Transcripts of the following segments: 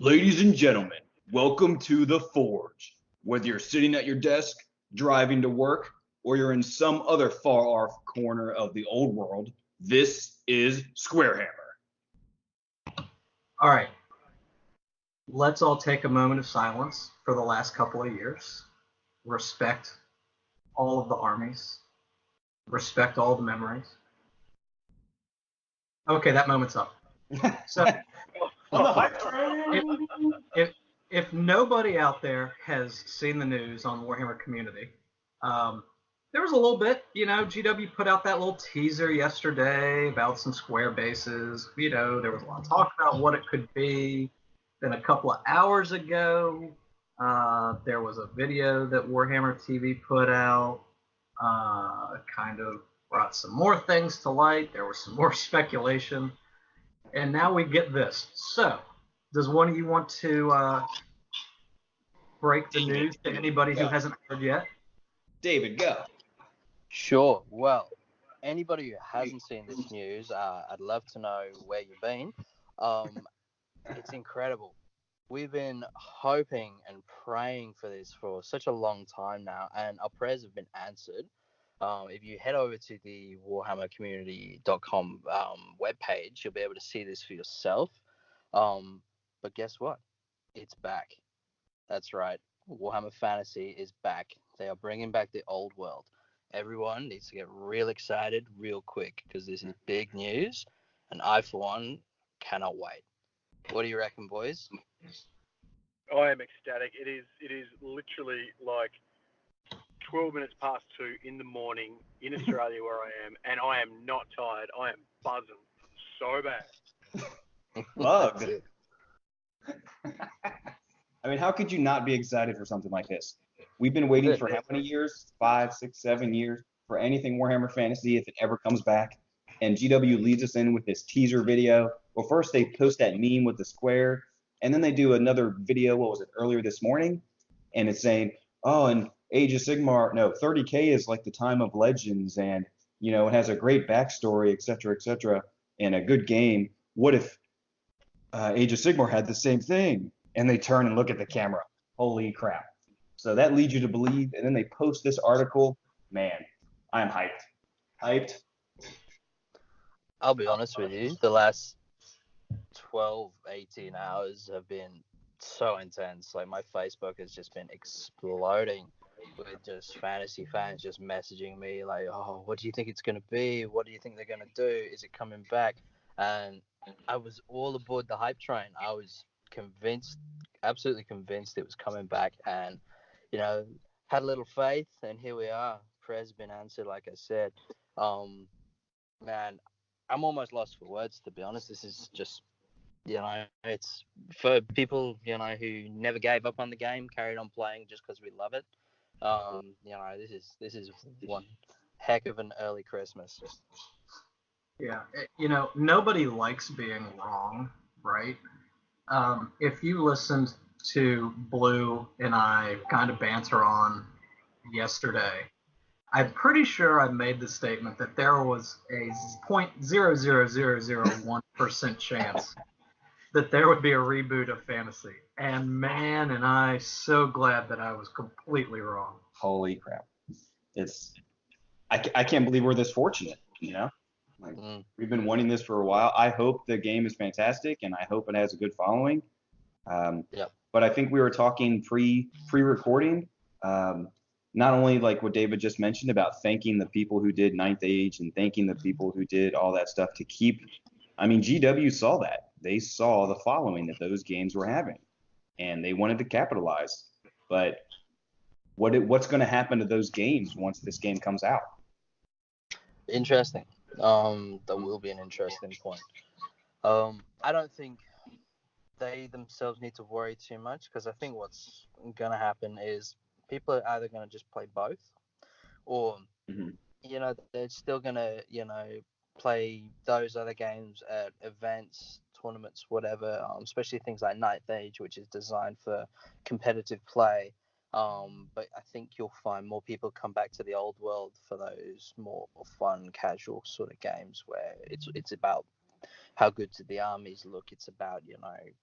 Ladies and gentlemen, welcome to The Forge. Whether you're sitting at your desk, driving to work, or you're in some other far off corner of the old world, this is SquareHammer. All right. Let's all take a moment of silence for the last couple of years. Respect all of the armies. Respect all the memories. Okay, that moment's up. So, if nobody out there has seen the news on Warhammer Community, there was a little bit, GW put out that little teaser yesterday about some square bases. There was a lot of talk about what it could be. Then a couple of hours ago, there was a video that Warhammer TV put out, kind of brought some more things to light. There was some more speculation. And now we get this. So, does one of you want to break the news to anybody who hasn't heard yet? David, go. Sure. Well, anybody who hasn't seen this news, I'd love to know where you've been. It's incredible. We've been hoping and praying for this for such a long time now, and our prayers have been answered. If you head over to the warhammercommunity.com webpage, you'll be able to see this for yourself. But guess what? It's back. That's right. Warhammer Fantasy is back. They are bringing back the old world. Everyone needs to get real excited real quick because this is big news, and I, for one, cannot wait. What do you reckon, boys? I am ecstatic. It is literally like 12 minutes past 2 in the morning in Australia where I am, and I am not tired. I am buzzing so bad. Love. I mean, how could you not be excited for something like this? We've been waiting for how many years? 5, 6, 7 years for anything Warhammer Fantasy if it ever comes back. And GW leads us in with this teaser video. Well, first they post that meme with the square, and then they do another video, what was it, earlier this morning? And it's saying, oh, and Age of Sigmar, no, 30K is like the time of legends, and, it has a great backstory, et cetera, and a good game. What if Age of Sigmar had the same thing? And they turn and look at the camera. Holy crap. So that leads you to believe, and then they post this article. Man, I'm hyped. Hyped. I'll be honest with you, the last 12, 18 hours have been so intense. Like, my Facebook has just been exploding with just fantasy fans just messaging me like, oh, what do you think it's going to be? What do you think they're going to do? Is it coming back? And I was all aboard the hype train. I was convinced, absolutely convinced it was coming back, and, had a little faith, and here we are. Prayers have been answered, like I said. Man, I'm almost lost for words, to be honest. This is just, it's for people, who never gave up on the game, carried on playing just because we love it. This is one heck of an early Christmas. Yeah, nobody likes being wrong, right? If you listened to Blue and I kind of banter on yesterday, I'm pretty sure I made the statement that there was a 0.00001% chance that there would be a reboot of Fantasy. And man, am I so glad that I was completely wrong. Holy crap. I can't believe we're this fortunate, We've been wanting this for a while. I hope the game is fantastic, and I hope it has a good following. But I think we were talking pre-recording, not only like what David just mentioned about thanking the people who did Ninth Age and thanking the people who did all that stuff to keep. I mean, GW saw that. They saw the following that those games were having, and they wanted to capitalize. But what's going to happen to those games once this game comes out? Interesting. That will be an interesting point. I don't think they themselves need to worry too much, because I think what's going to happen is people are either going to just play both, or they're still going to play those other games at events, tournaments, whatever, especially things like Ninth Age, which is designed for competitive play. But I think you'll find more people come back to the old world for those more fun, casual sort of games where it's about how good do the armies look. It's about,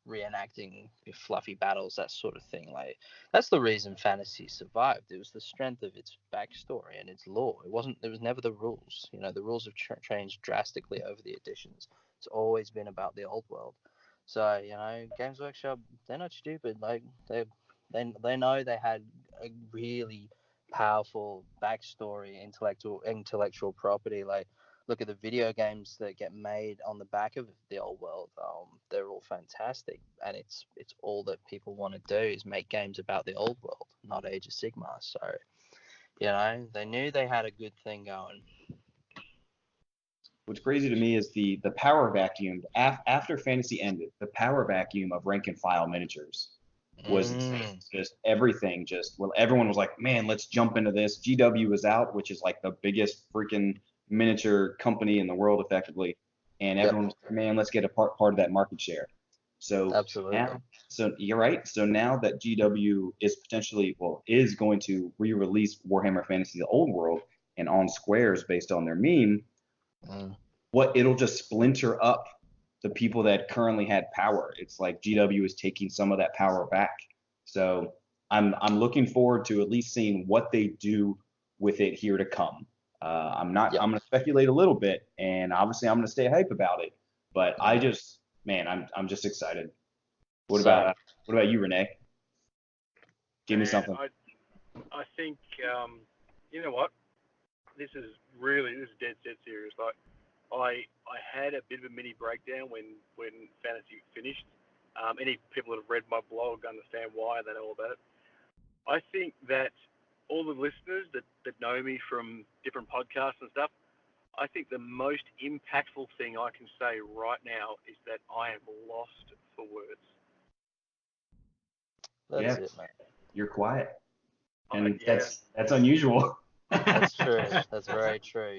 reenacting fluffy battles, that sort of thing. Like, that's the reason fantasy survived. It was the strength of its backstory and its lore. It was never the rules. The rules have changed drastically over the editions. It's always been about the old world. So, Games Workshop, they're not stupid. Like, they know they had a really powerful backstory, intellectual property. Like, look at the video games that get made on the back of the old world. They're all fantastic, and it's all that people want to do is make games about the old world, not Age of Sigmar. So, they knew they had a good thing going. What's crazy to me is the power vacuum after Fantasy ended. The power vacuum of rank and file miniatures was insane. Just everything. Everyone was like, man, let's jump into this. GW was out, which is like the biggest freaking miniature company in the world, effectively, and everyone was like, man, let's get a part of that market share. So absolutely. So you're right. So now that GW is going to re-release Warhammer Fantasy: The Old World and on Squares based on their meme. It'll just splinter up the people that currently had power. It's like GW is taking some of that power back. So I'm looking forward to at least seeing what they do with it here to come. I'm going to speculate a little bit, and obviously I'm going to stay hype about it. But I'm just excited. What about you, Renee? Give me something. I think you know what? This is dead set serious. Like, I had a bit of a mini breakdown when Fantasy finished. Any people that have read my blog understand why, they know all about it. I think that all the listeners that know me from different podcasts and stuff, I think the most impactful thing I can say right now is that I am lost for words. That's it, man. You're quiet. And that's unusual. That's true. That's very true.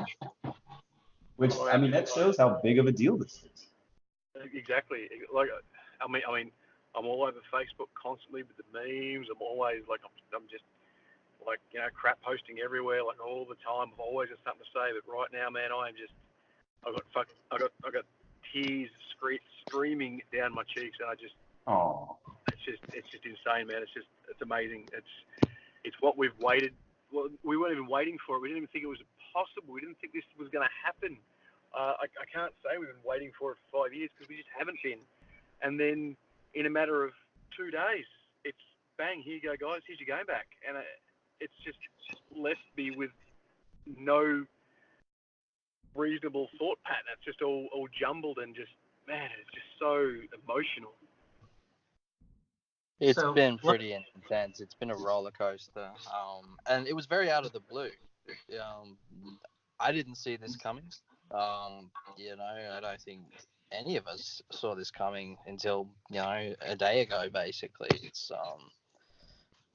Which, that shows how big of a deal this is. Exactly. Like, I mean, I'm all over Facebook constantly with the memes. I'm always like, I'm just like, crap posting everywhere, like all the time. I've always got something to say. But right now, man, I got tears streaming down my cheeks, and it's just insane, man. It's amazing. It's what we've waited. Well, we weren't even waiting for it. We didn't even think it was possible. We didn't think this was going to happen. I can't say we've been waiting for it for 5 years because we just haven't been. And then in a matter of 2 days, it's bang, here you go, guys. Here's your game back. And it's just left me with no reasonable thought pattern. It's just all jumbled and just, man, it's just so emotional. It's been pretty intense. It's been a roller coaster. And it was very out of the blue. I didn't see this coming. I don't think any of us saw this coming until, a day ago, basically. It's,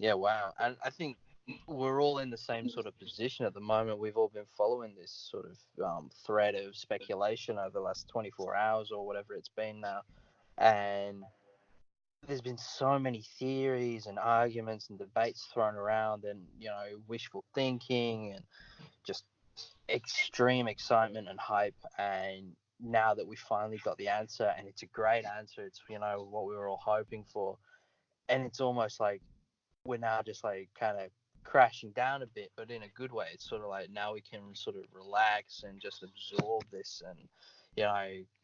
wow. And I think we're all in the same sort of position at the moment. We've all been following this sort of thread of speculation over the last 24 hours or whatever it's been now. And there's been so many theories and arguments and debates thrown around and, wishful thinking and just extreme excitement and hype. And now that we finally got the answer, and it's a great answer, it's, what we were all hoping for. And it's almost like we're now just like kind of crashing down a bit, but in a good way. It's sort of like now we can sort of relax and just absorb this and,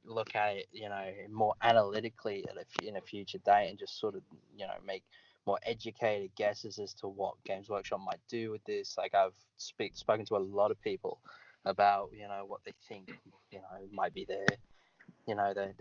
look at it, more analytically in a future date and just sort of, make more educated guesses as to what Games Workshop might do with this. Like, I've spoken to a lot of people about, what they think, might be their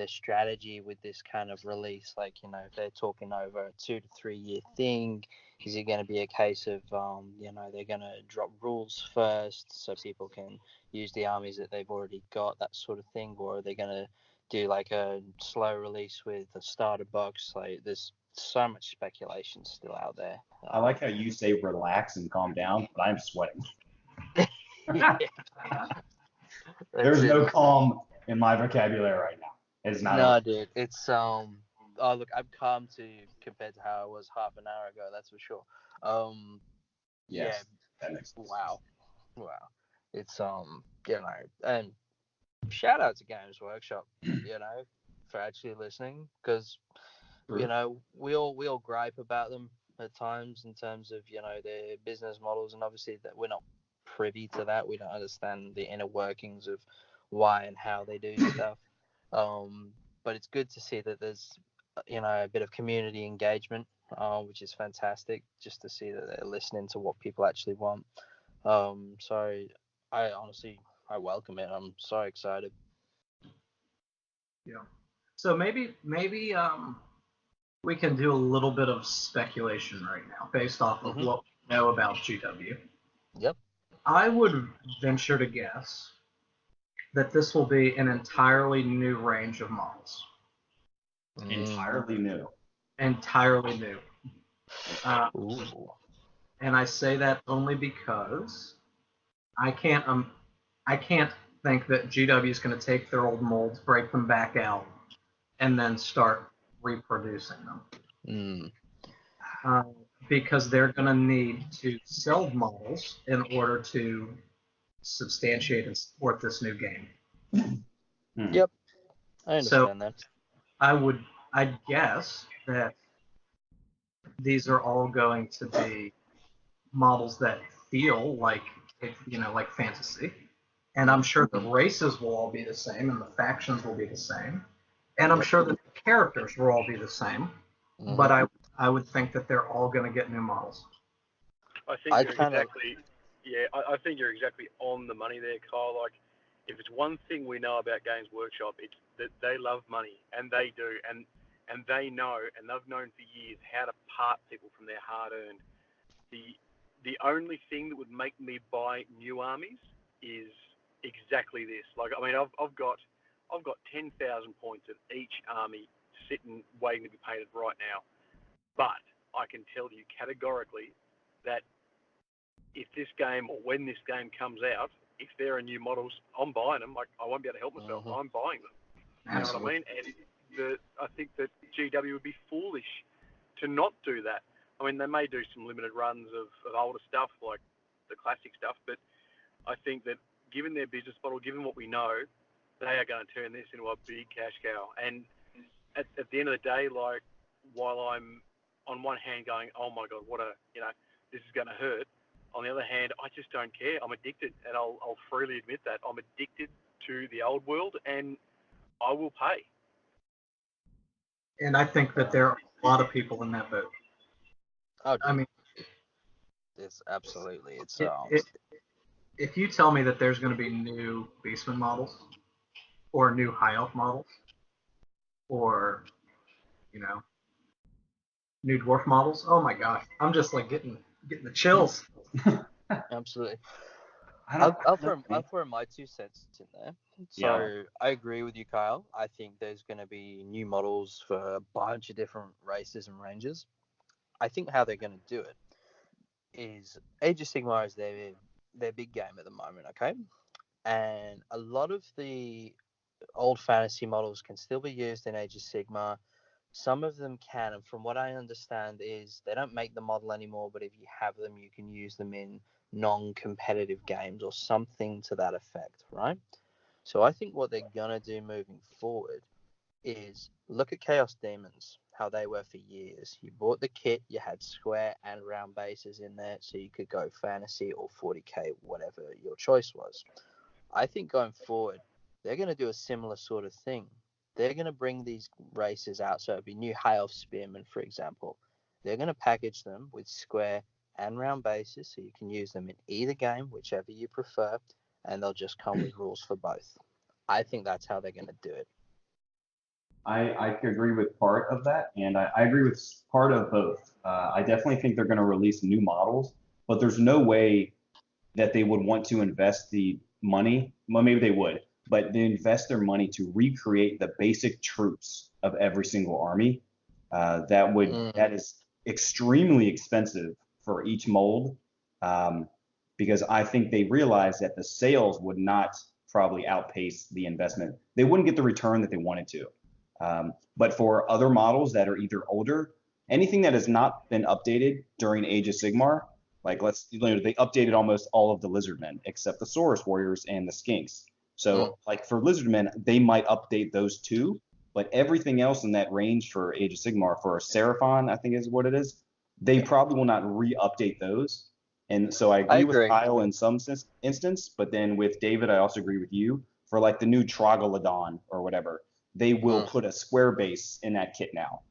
strategy with this kind of release. Like, if they're talking over a 2 to 3 year thing, is it going to be a case of, they're going to drop rules first so people can use the armies that they've already got, that sort of thing, or are they going to do like a slow release with a starter box? Like, there's so much speculation still out there. I like how you say relax and calm down, but I'm sweating. There's no calm in my vocabulary right now. It's not. No, dude. It's Oh, look, I'm calm compared to how I was half an hour ago. That's for sure. Yes, that makes sense. Wow. It's and shout out to Games Workshop, for actually listening, because we all gripe about them at times in terms of their business models, and obviously that we're not privy to that. We don't understand the inner workings of why and how they do stuff. But it's good to see that there's a bit of community engagement, which is fantastic. Just to see that they're listening to what people actually want. So I welcome it. I'm so excited. Yeah. So maybe we can do a little bit of speculation right now based off of what we know about GW. Yep. I would venture to guess that this will be an entirely new range of models. Entirely new. Entirely new. Ooh. And I say that only because I can't think that GW is going to take their old molds, break them back out, and then start reproducing them. Because they're going to need to sell models in order to substantiate and support this new game. Yep, I understand that. I'd guess that these are all going to be models that feel like fantasy, and I'm sure the races will all be the same, and the factions will be the same, and I'm sure that the characters will all be the same. But I would think that they're all going to get new models. I think you're exactly on the money there, Kyle. Like, if it's one thing we know about Games Workshop, it's that they love money, and they do, and they know, and they've known for years how to part people from their hard-earned. The only thing that would make me buy new armies is exactly this. Like, I mean, I've got 10,000 points of each army sitting waiting to be painted right now, but I can tell you categorically that if this game, or when this game comes out, if there are new models, I'm buying them. Like, I won't be able to help myself. I'm buying them. You know what I mean? And I think that GW would be foolish to not do that. I mean, they may do some limited runs of older stuff, like the classic stuff, but I think that given their business model, given what we know, they are going to turn this into a big cash cow. And at the end of the day, like, while I'm on one hand going, oh my God, this is going to hurt. On the other hand, I just don't care. I'm addicted, and I'll freely admit that. I'm addicted to the old world, and I will pay. And I think that there are a lot of people in that boat. Oh, I mean, it's absolutely. If you tell me that there's going to be new Beastman models, or new High Elf models, or new Dwarf models, oh my gosh, I'm just like getting the chills. Absolutely. I'll throw my 2 cents in there. So I agree with you, Kyle. I think there's going to be new models for a bunch of different races and ranges. I think how they're going to do it is Age of Sigmar is their big game at the moment, okay? And a lot of the old fantasy models can still be used in Age of Sigmar. Some of them can, and from what I understand is they don't make the model anymore, but if you have them, you can use them in non-competitive games or something to that effect, right? So I think what they're going to do moving forward is look at Chaos Demons, how they were for years. You bought the kit, you had square and round bases in there, so you could go fantasy or 40k, whatever your choice was. I think going forward, they're going to do a similar sort of thing. They're going to bring these races out, so it'd be new High Elf Spearmen, for example. They're going to package them with square and round bases, so you can use them in either game, whichever you prefer, and they'll just come with rules for both. I think that's how they're going to do it. I agree with part of that, and I agree with part of both. I definitely think they're going to release new models, but there's no way that they would want to invest the money. Well, maybe they would, but they invest their money to recreate the basic troops of every single army. That is extremely expensive for each mold, because I think they realize that the sales would not probably outpace the investment. They wouldn't get the return that they wanted to. But for other models that are either older, anything that has not been updated during Age of Sigmar, like they updated almost all of the Lizardmen except the Saurus Warriors and the Skinks. So like for Lizardmen, they might update those two, but everything else in that range for Age of Sigmar, for Seraphon, I think is what it is, they probably will not re-update those. And so I agree with Kyle in some instance, but then with David, I also agree with you. For like the new Troglodyte or whatever, they will put a square base in that kit now.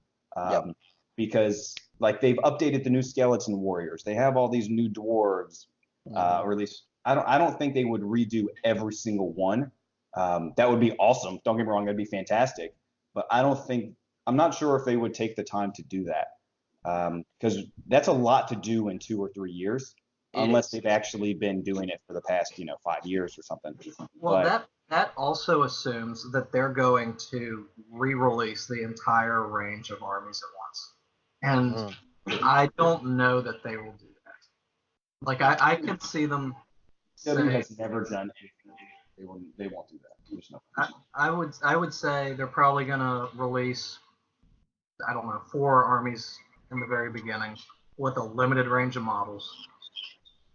Because like they've updated the new skeleton warriors. They have all these new dwarves, or at least I don't think they would redo every single one. That would be awesome. Don't get me wrong, that'd be fantastic. But I'm not sure if they would take the time to do that. Because that's a lot to do in 2 or 3 years, unless they've actually been doing it for the past, 5 years or something. Well, that also assumes that they're going to re-release the entire range of armies at once. And I don't know that they will do that. Like, I could see them W has never done anything. They won't do that. There's no I would say they're probably going to release, I don't know, 4 armies in the very beginning with a limited range of models.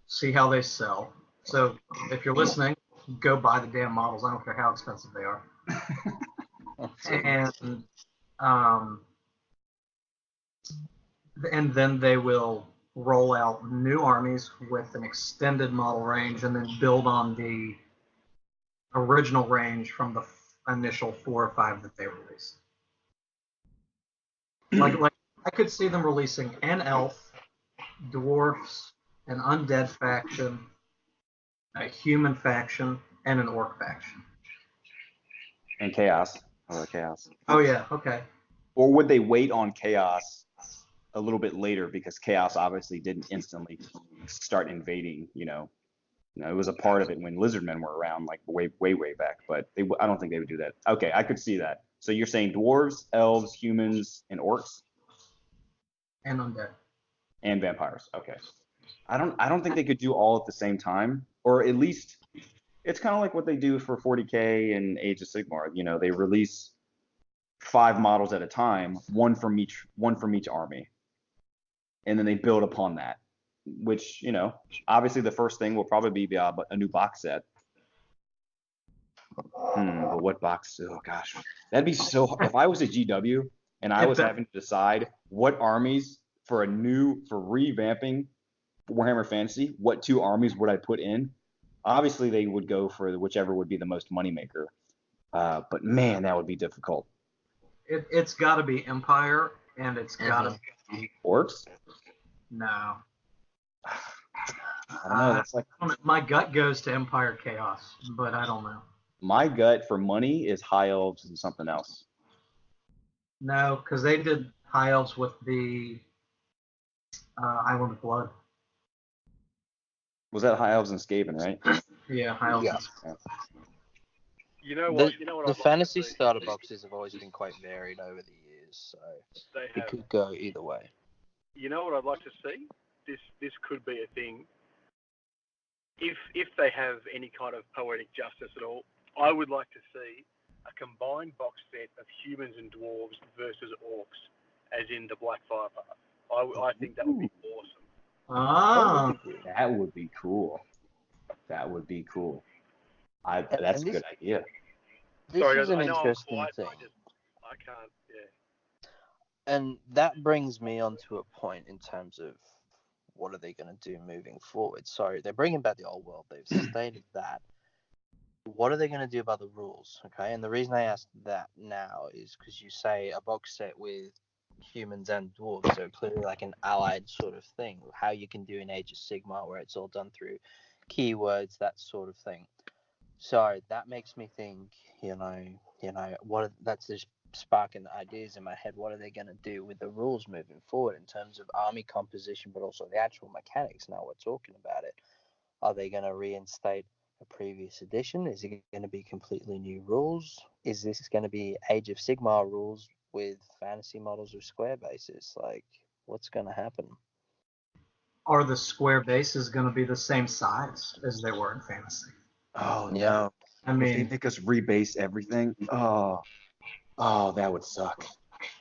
See how they sell. So if you're listening, go buy the damn models. I don't care how expensive they are. And then they will roll out new armies with an extended model range, and then build on the original range from the initial 4 or 5 that they released. Like I could see them releasing an elf, dwarfs, an undead faction, a human faction, and an orc faction. And chaos. Chaos. Oh yeah, okay. Or would they wait on chaos a little bit later, because chaos obviously didn't instantly start invading, it was a part of it when Lizardmen were around, like way back, but I don't think they would do that. Okay, I could see that. So you're saying dwarves, elves, humans, and orcs? And undead. And vampires. Okay. I don't think they could do all at the same time, or at least it's kind of like what they do for 40K and Age of Sigmar. They release 5 models at a time, one from each army, and then they build upon that. Which obviously the first thing will probably be a new box set. But what box? Oh gosh, that'd be so. If I was a GW and I was having to decide what armies for revamping Warhammer Fantasy, what 2 armies would I put in? Obviously, they would go for whichever would be the most moneymaker. But man, that would be difficult. It's got to be Empire, and it's got to be Orcs. No. I don't know. That's like my gut goes to Empire Chaos, but I don't know. My gut for money is High Elves and something else. No, because they did High Elves with the Island of Blood. Was that High Elves and Skaven, right? Yeah, High Elves. Yeah. You know what? The fantasy starter boxes have always been quite varied over the years, so it could go either way. You know what I'd like to see? This could be a thing. If they have any kind of poetic justice at all, I would like to see a combined box set of humans and dwarves versus orcs, as in the Black Fire Path. I think that would be awesome. That would be cool. That would be cool. That's a good idea. This is an interesting thing. I can't, yeah. And that brings me on to a point in terms of what are they going to do moving forward. So they're bringing back the old world. They've stated that. What are they going to do about the rules? Okay, and the reason I ask that now is because you say a box set with humans and dwarves, so clearly like an allied sort of thing, how you can do in Age of Sigmar where it's all done through keywords, that sort of thing. So that makes me think, that's just sparking ideas in my head. What are they going to do with the rules moving forward in terms of army composition, but also the actual mechanics? Now we're talking about it. Are they going to reinstate a previous edition? Is it going to be completely new rules? Is this going to be Age of Sigmar rules with fantasy models or square bases? Like, what's going to happen? Are the square bases going to be the same size as they were in fantasy? Oh no! I mean, if they make us rebase everything, oh, that would suck.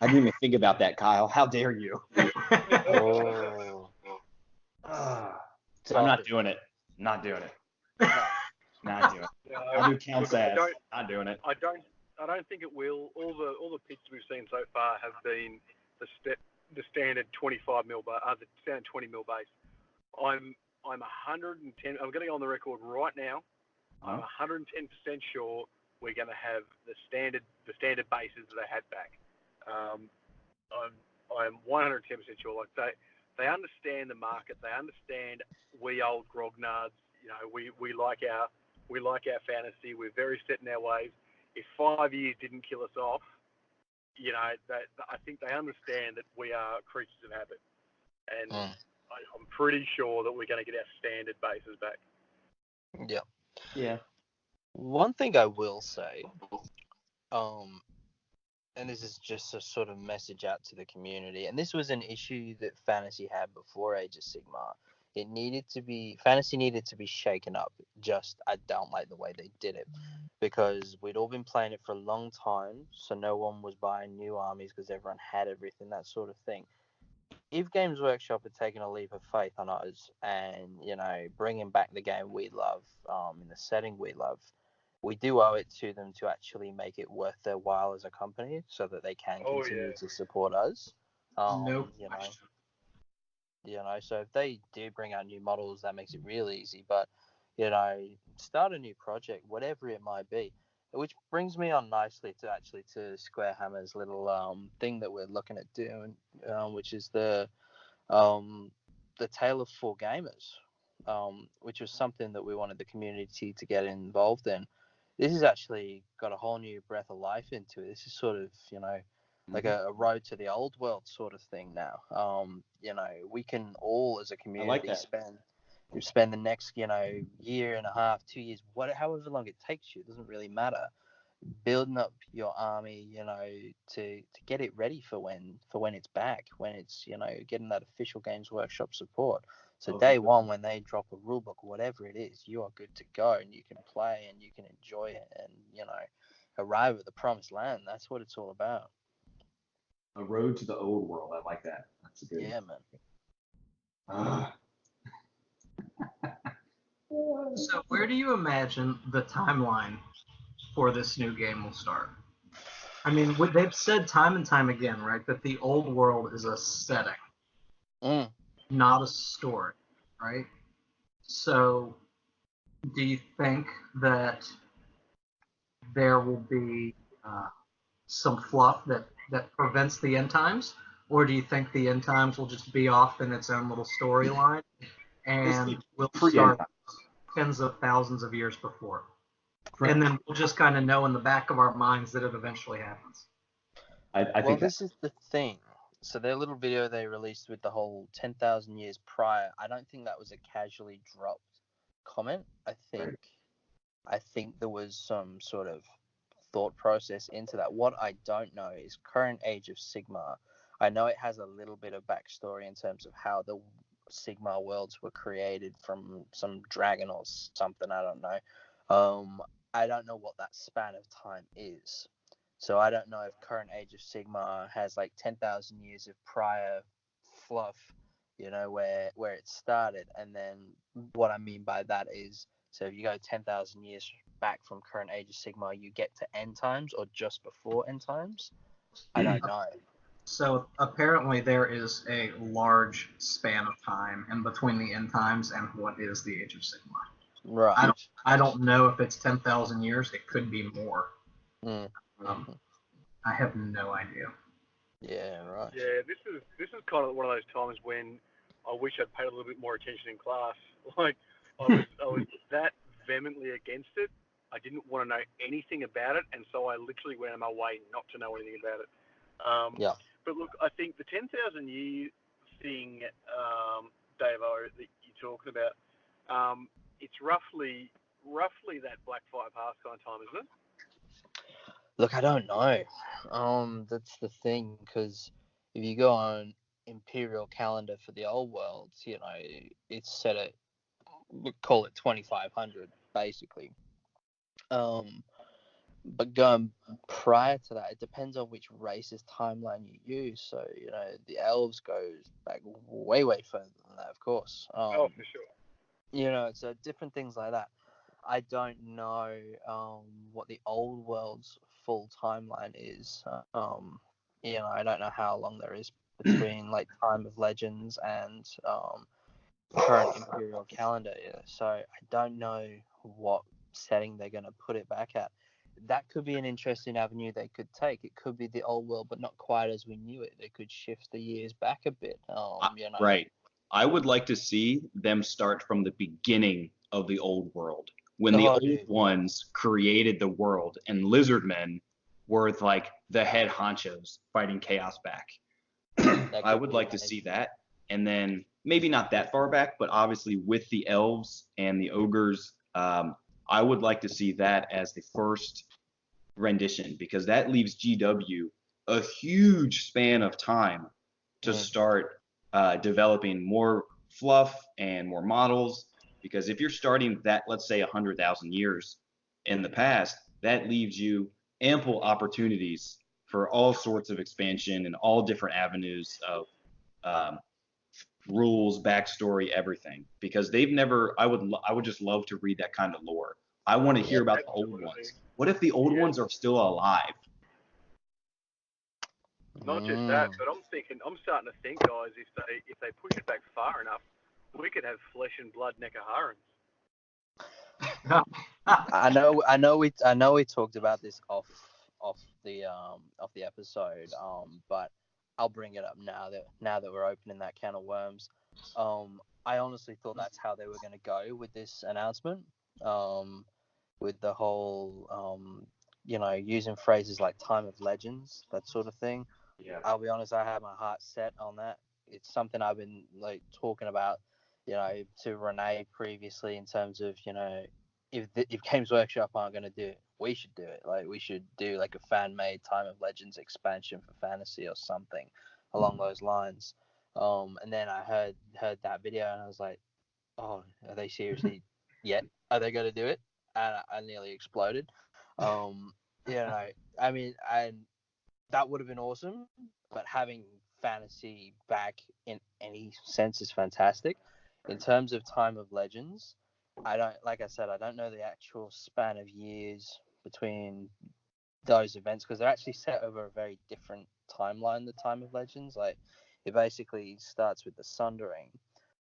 I didn't even think about that, Kyle. How dare you? Oh. I'm not doing it. Not doing it. Not doing it. I'll do count Look, I sass. don't. Not doing it. I don't think it will. All the pictures we've seen so far have been the standard 25 mil, the standard 20 mil base. I'm 110. I'm going to go on the record right now. I'm 110% sure we're going to have the standard bases that they had back. I'm 110% sure. Like they understand the market. They understand we old grognards. You know, we like our fantasy. We're very set in our ways. If 5 years didn't kill us off, you know, I think they understand that we are creatures of habit, and I'm pretty sure that we're going to get our standard bases back. Yeah. Yeah. One thing I will say, and this is just a sort of message out to the community, and this was an issue that Fantasy had before Age of Sigmar. Fantasy needed to be shaken up. I don't like the way they did it, because we'd all been playing it for a long time, so no one was buying new armies because everyone had everything, that sort of thing. If Games Workshop had taken a leap of faith on us and, you know, bringing back the game we love, in the setting we love, we do owe it to them to actually make it worth their while as a company, so that they can continue to support us. No you question. know, so if they do bring out new models, that makes it real easy. But, you know, start a new project, whatever it might be. Which brings me on nicely to SquareHammer's little thing that we're looking at doing, which is the Tale of Four Gamers, which was something that we wanted the community to get involved in. This has actually got a whole new breath of life into it. This is sort of, you know, like a road to the old world sort of thing now. You know, we can all as a community spend the next, you know, year and a half, 2 years, however long it takes you. It doesn't really matter. Building up your army, you know, to get it ready for when it's back, when it's, you know, getting that official Games Workshop support. So day one, when they drop a rulebook or whatever it is, you are good to go, and you can play and you can enjoy it, and, you know, arrive at the promised land. That's what it's all about. A road to the old world. I like that. That's a good. Yeah, man. So where do you imagine the timeline for this new game will start? I mean, they've said time and time again, right, that the old world is a setting, not a story, right? So do you think that there will be some fluff that prevents the end times? Or do you think the end times will just be off in its own little storyline and we'll start tens of thousands of years before? And then we'll just kind of know in the back of our minds that it eventually happens. I think this is the thing. So their little video they released with the whole 10,000 years prior, I don't think that was a casually dropped comment. I think there was some sort of thought process into that. What I don't know is current Age of Sigmar. I know it has a little bit of backstory in terms of how the Sigmar worlds were created from some dragon or something. I don't know. I don't know what that span of time is. So I don't know if current Age of Sigmar has like 10,000 years of prior fluff, you know, where it started. And then what I mean by that is, so if you go 10,000 years back from current Age of Sigmar, you get to end times or just before end times. I don't know. So apparently there is a large span of time in between the end times and what is the Age of Sigmar. Right. I don't know if it's 10,000 years. It could be more. I have no idea. Yeah, right. Yeah, this is kind of one of those times when I wish I'd paid a little bit more attention in class. Like I was that vehemently against it. I didn't want to know anything about it, and so I literally went on my way not to know anything about it. Yeah. But look, I think the 10,000 year thing, Davo, that you're talking about, it's roughly that Black Fire Pass kind of time, isn't it? Look, I don't know. That's the thing, because if you go on Imperial calendar for the old world, you know, it's set at, we call it 2500 basically. But going prior to that, it depends on which race's timeline you use. So, you know, the elves goes back way further than that, of course. For sure. You know, so different things like that. I don't know what the old world's full timeline is. I don't know how long there is between like Time of Legends and current Imperial calendar. So I don't know what setting they're going to put it back at. That could be an interesting avenue they could take. It could be the old world, but not quite as we knew it. They could shift the years back a bit. Right. I would like to see them start from the beginning of the old world, when the old ones created the world and lizardmen were like the head honchos fighting chaos back. I would like to see that. And then maybe not that far back, but obviously with the elves and the ogres, I would like to see that as the first rendition, because that leaves GW a huge span of time to start developing more fluff and more models. Because if you're starting that, let's say 100,000 years in the past, that leaves you ample opportunities for all sorts of expansion and all different avenues of rules, backstory, everything. Because they've never, I would just love to read that kind of lore. I want to hear about the old ones. What if the old ones are still alive? Not just that, but I'm starting to think, guys, if they push it back far enough, we could have flesh and blood Nekaharans. I know we talked about this off the episode, but I'll bring it up now that we're opening that can of worms. I honestly thought that's how they were going to go with this announcement, with the whole using phrases like Time of Legends, that sort of thing. Yeah. I'll be honest, I have my heart set on that. It's something I've been like talking about, to Renee previously, in terms of, if Games Workshop aren't going to do it, we should do it. Like, we should do like a fan-made Time of Legends expansion for fantasy or something along those lines. And then I heard that video and I was like, oh, are they seriously? Are they going to do it? And I nearly exploded. I mean, and that would have been awesome, but having fantasy back in any sense is fantastic. In terms of Time of Legends, I don't know the actual span of years between those events, because they're actually set over a very different timeline. The Time of Legends, like, it basically starts with the Sundering,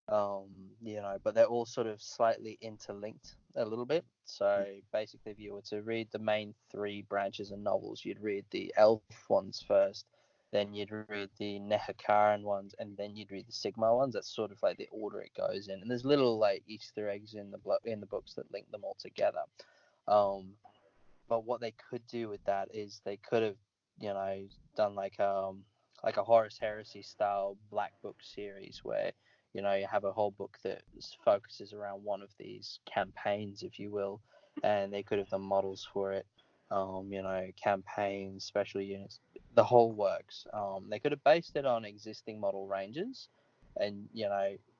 but they're all sort of slightly interlinked a little bit. So basically, if you were to read the main three branches of novels, you'd read the elf ones first, then you'd read the Nehakaran ones, and then you'd read the Sigma ones. That's sort of like the order it goes in. And there's little like Easter eggs in the books that link them all together. But what they could do with that is they could have, done like a Horus Heresy style Black Book series where, you have a whole book that focuses around one of these campaigns, if you will, and they could have done models for it. Campaigns, special units, the whole works. They could have based it on existing model ranges, and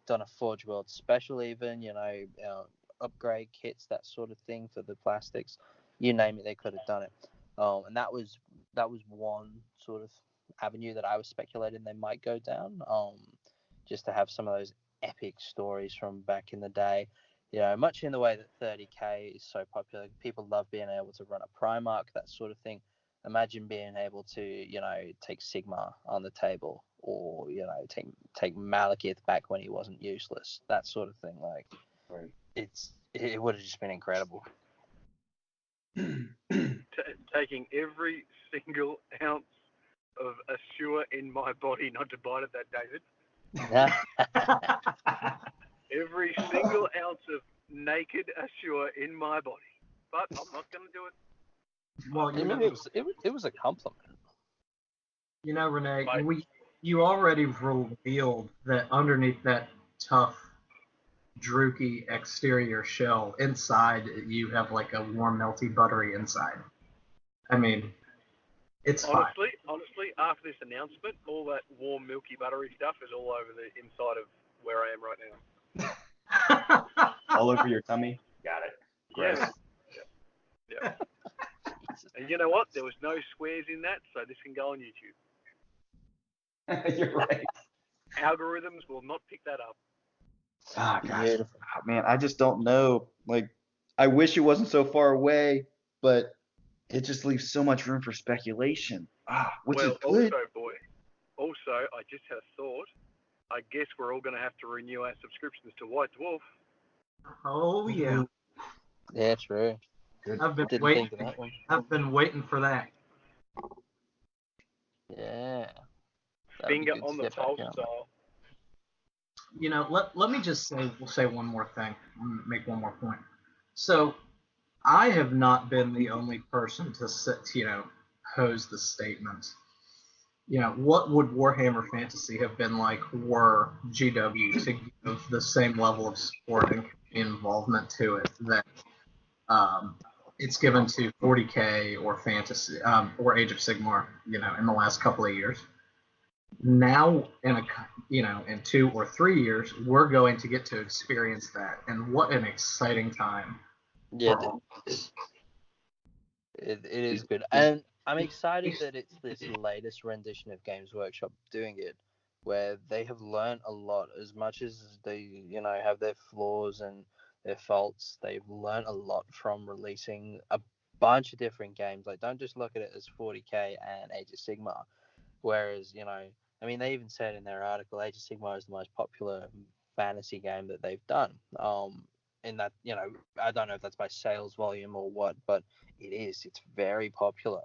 done a Forge World special, even upgrade kits, that sort of thing for the plastics. You name it, they could have done it. And that was one sort of avenue that I was speculating they might go down. Just to have some of those epic stories from back in the day. Much in the way that 30K is so popular. People love being able to run a Primarch, that sort of thing. Imagine being able to, take Sigma on the table, or, take Malekith back when he wasn't useless. That sort of thing. Like, right. It would have just been incredible. Taking every single ounce of Assure in my body, not to bite at that, David. Every single ounce of naked Assure in my body, but I'm not going to do it. Well, it was a compliment. Renee, you already revealed that underneath that tough, drooky exterior shell, inside you have like a warm, melty, buttery inside. I mean, it's honestly, after this announcement, all that warm, milky, buttery stuff is all over the inside of where I am right now. All over your tummy? Got it. Gross. Yeah. And you know what? There was no swears in that, so this can go on YouTube. You're right. Algorithms will not pick that up. Ah, gosh. Man, I just don't know. Like, I wish it wasn't so far away, but it just leaves so much room for speculation. Which is good. Also, I just had a thought. I guess we're all going to have to renew our subscriptions to White Dwarf. Oh yeah. Yeah, true. I've been Didn't waiting. think of that one. I've been waiting for that. Yeah. That'd be Finger good to on the get back pulse in on that. style. You know, let me just say one more thing. Make one more point. So I have not been the only person to pose the statement. What would Warhammer Fantasy have been like were GW to give the same level of support and involvement to it that it's given to 40K or Fantasy or Age of Sigmar, in the last couple of years. Now, in 2 or 3 years, we're going to get to experience that, and what an exciting time! Yeah, it is good, and I'm excited that it's this latest rendition of Games Workshop doing it, where they have learned a lot. As much as they, have their flaws and their faults, they've learned a lot from releasing a bunch of different games. Like, don't just look at it as 40K and Age of Sigmar. Whereas, they even said in their article, Age of Sigmar is the most popular fantasy game that they've done. In that, I don't know if that's by sales volume or what, but it is. It's very popular.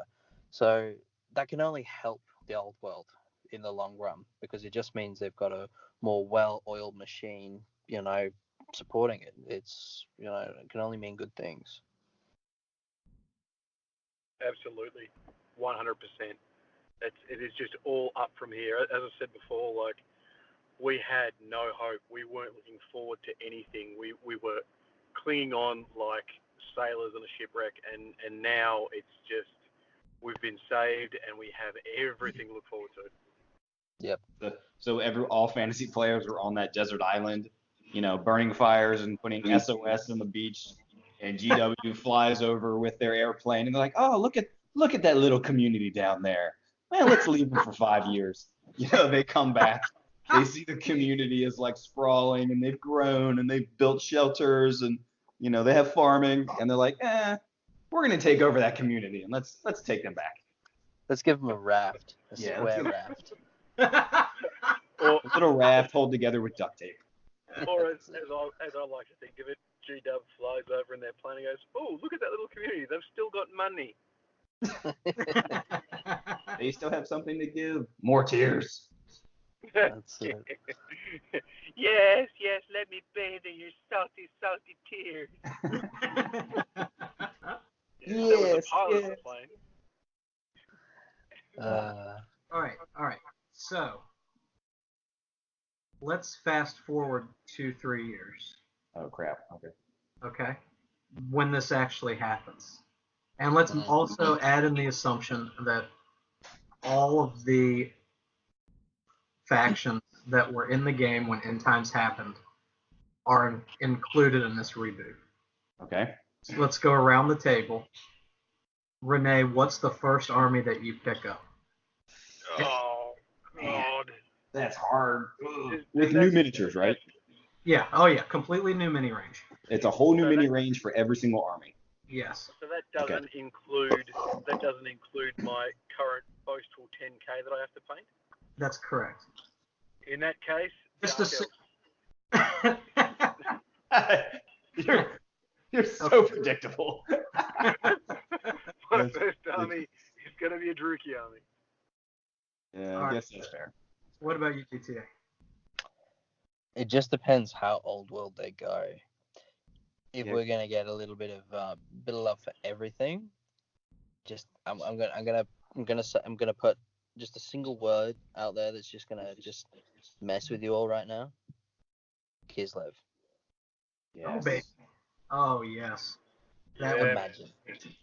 So that can only help the old world in the long run, because it just means they've got a more well-oiled machine, supporting it. It's, it can only mean good things. Absolutely, 100%. It is just all up from here. As I said before, like, we had no hope. We weren't looking forward to anything. We were clinging on like sailors on a shipwreck, and now it's just, we've been saved and we have everything to look forward to. Yep. So all fantasy players were on that desert island, burning fires and putting SOS on the beach, and GW flies over with their airplane, and they're like, "Oh, look at that little community down there. Well, let's leave them for 5 years." They come back, they see the community is like sprawling, and they've grown, and they've built shelters, and they have farming, and they're like, we're gonna take over that community, and let's take them back. Let's give them a raft, square raft. Or a little raft hold together with duct tape. Or as I like to think of it, GW flies over in their plane and goes, "Oh, look at that little community. They've still got money." They still have something to give. More tears. That's it. Yes, let me bathe in your salty, salty tears. Yes, that was the pilot of the plane. All right. So let's fast forward 2-3 years. Oh crap. Okay. When this actually happens. And let's also add in the assumption that all of the factions that were in the game when End Times happened are included in this reboot. Okay. So let's go around the table. Renee, what's the first army that you pick up? Oh, God. That's hard. With new miniatures, right? Yeah. Oh, yeah. Completely new mini range. It's a whole new mini range for every single army. Yes. So that doesn't include my current Boastful 10K that I have to paint? That's correct. In that case, You're so predictable. My first army is going to be a Druchii army. Yeah, I guess that's fair. What about you, GTA? It just depends how old world they go. If we're gonna get a little bit of love for everything, I'm gonna put just a single word out there that's just gonna mess with you all right now. Kislev. Yes. Oh yes.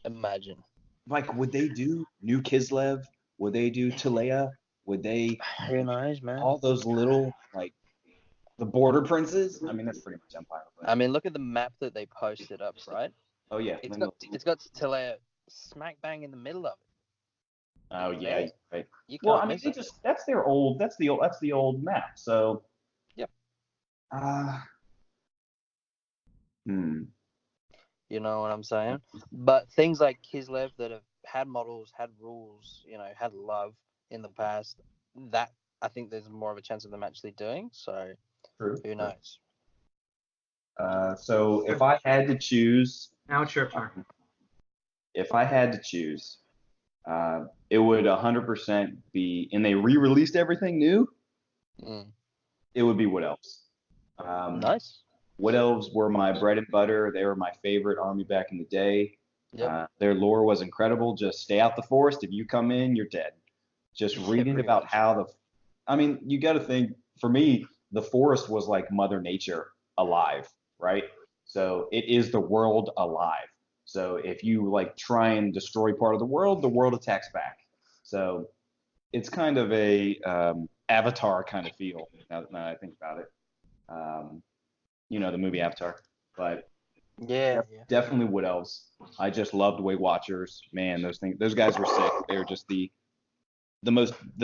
Imagine. Like, would they do new Kislev? Would they do Talea? Would they? Who knows, man? All those little, like, the border princes? I mean, that's pretty much Empire. But... I mean, look at the map that they posted up, right? Oh yeah. It's got Talea smack bang in the middle of it. Oh yeah, right. Well, I mean, that's the old map. So. Yep. You know what I'm saying? But things like Kislev that have had models, had rules, had love in the past, that I think there's more of a chance of them actually doing. So True. who knows? So if I had to choose, Now it's your turn. it would 100% be, and they re-released everything new. Mm. It would be Wood Elves. Nice. Wood Elves were my bread and butter. They were my favorite army back in the day. Yep. Their lore was incredible. Just stay out the forest. If you come in, you're dead. Just reading pretty about much. how you got to think, for me, the forest was like Mother Nature alive, right? So it is the world alive. So if you like try and destroy part of the world attacks back. So it's kind of a Avatar kind of feel now that I think about it. The movie Avatar, but Yeah. definitely Wood Elves. I just loved Weight Watchers. Man, those guys were sick. They were just the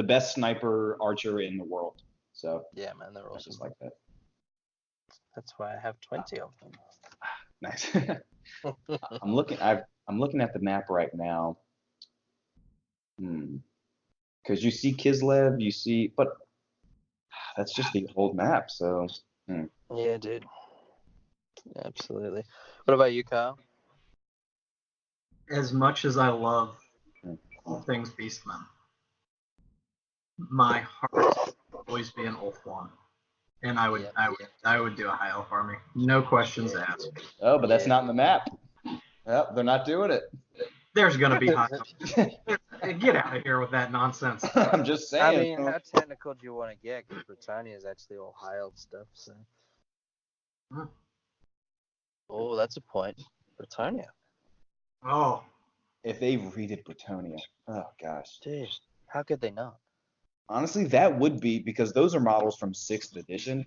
best sniper archer in the world. So Yeah, man, they're I awesome. just like that. That's why I have 20 of them. Nice. I'm looking at the map right now. Because you see Kislev, but that's just the old map. So. Yeah, dude. Absolutely. What about you, Kyle? As much as I love all things Beastmen, my heart will always be an Ulf one, and I would do a High Elf army, no questions asked. Oh, but that's not in the map. Yep, they're not doing it. There's gonna be High Elf. Get out of here with that nonsense. I'm just saying. I mean, how technical do you want to get? Because Britannia is actually all High Elf stuff. So. Oh, that's a point. Britannia. Oh. If they redid Britannia, oh gosh. Dude, how could they not? Honestly, that would be, because those are models from 6th edition.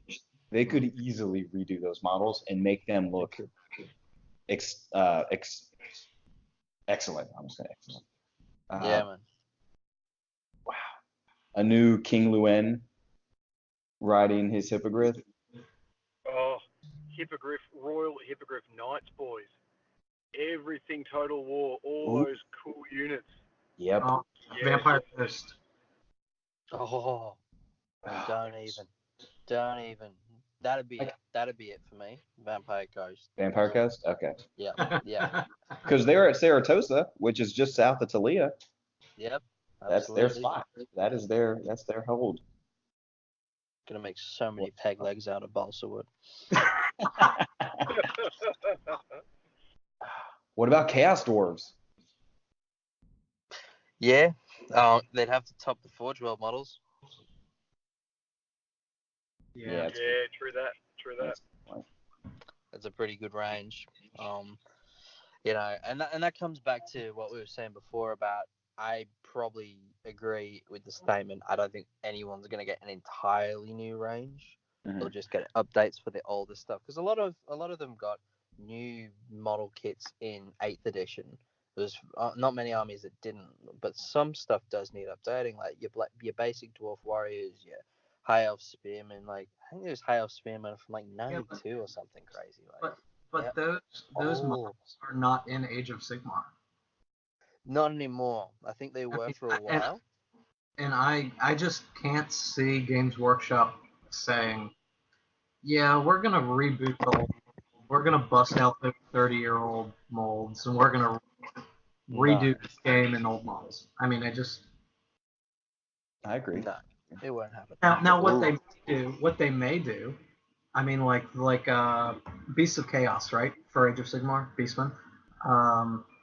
They could easily redo those models and make them look excellent. I'm just saying excellent. Yeah, man. Wow. A new King Luen riding his Hippogriff. Oh, Royal Hippogriff Knights, boys. Everything Total War, all those cool units. Yep. Yes. Vampire Fist. Oh, don't even. That'd be it for me. Vampire Ghost. Vampire Ghost? Okay. Yeah. Because they're at Saratosa, which is just south of Talia. Yep. That's their spot. That's their hold. Gonna make so many peg legs out of balsa wood. What about Chaos Dwarves? Yeah. They'd have to top the Forge World models. Yeah, true that. That's a pretty good range. And that comes back to what we were saying before about, I probably agree with the statement. I don't think anyone's going to get an entirely new range. Mm-hmm. They'll just get updates for the older stuff, because a lot of them got new model kits in 8th edition. There's not many armies that didn't, but some stuff does need updating, like your basic dwarf warriors, your high elf spearmen. Like, I think there's high elf spearmen from like 92 or something crazy. Like, but those models are not in Age of Sigmar. Not anymore. I think they were for a while. And I just can't see Games Workshop saying, yeah, we're gonna reboot we're gonna bust out the 30-year-old molds, and we're gonna redo this game in old models. I mean, I agree. No, it won't happen. Now what they may do, I mean, like Beasts of Chaos, right? For Age of Sigmar, Beastmen.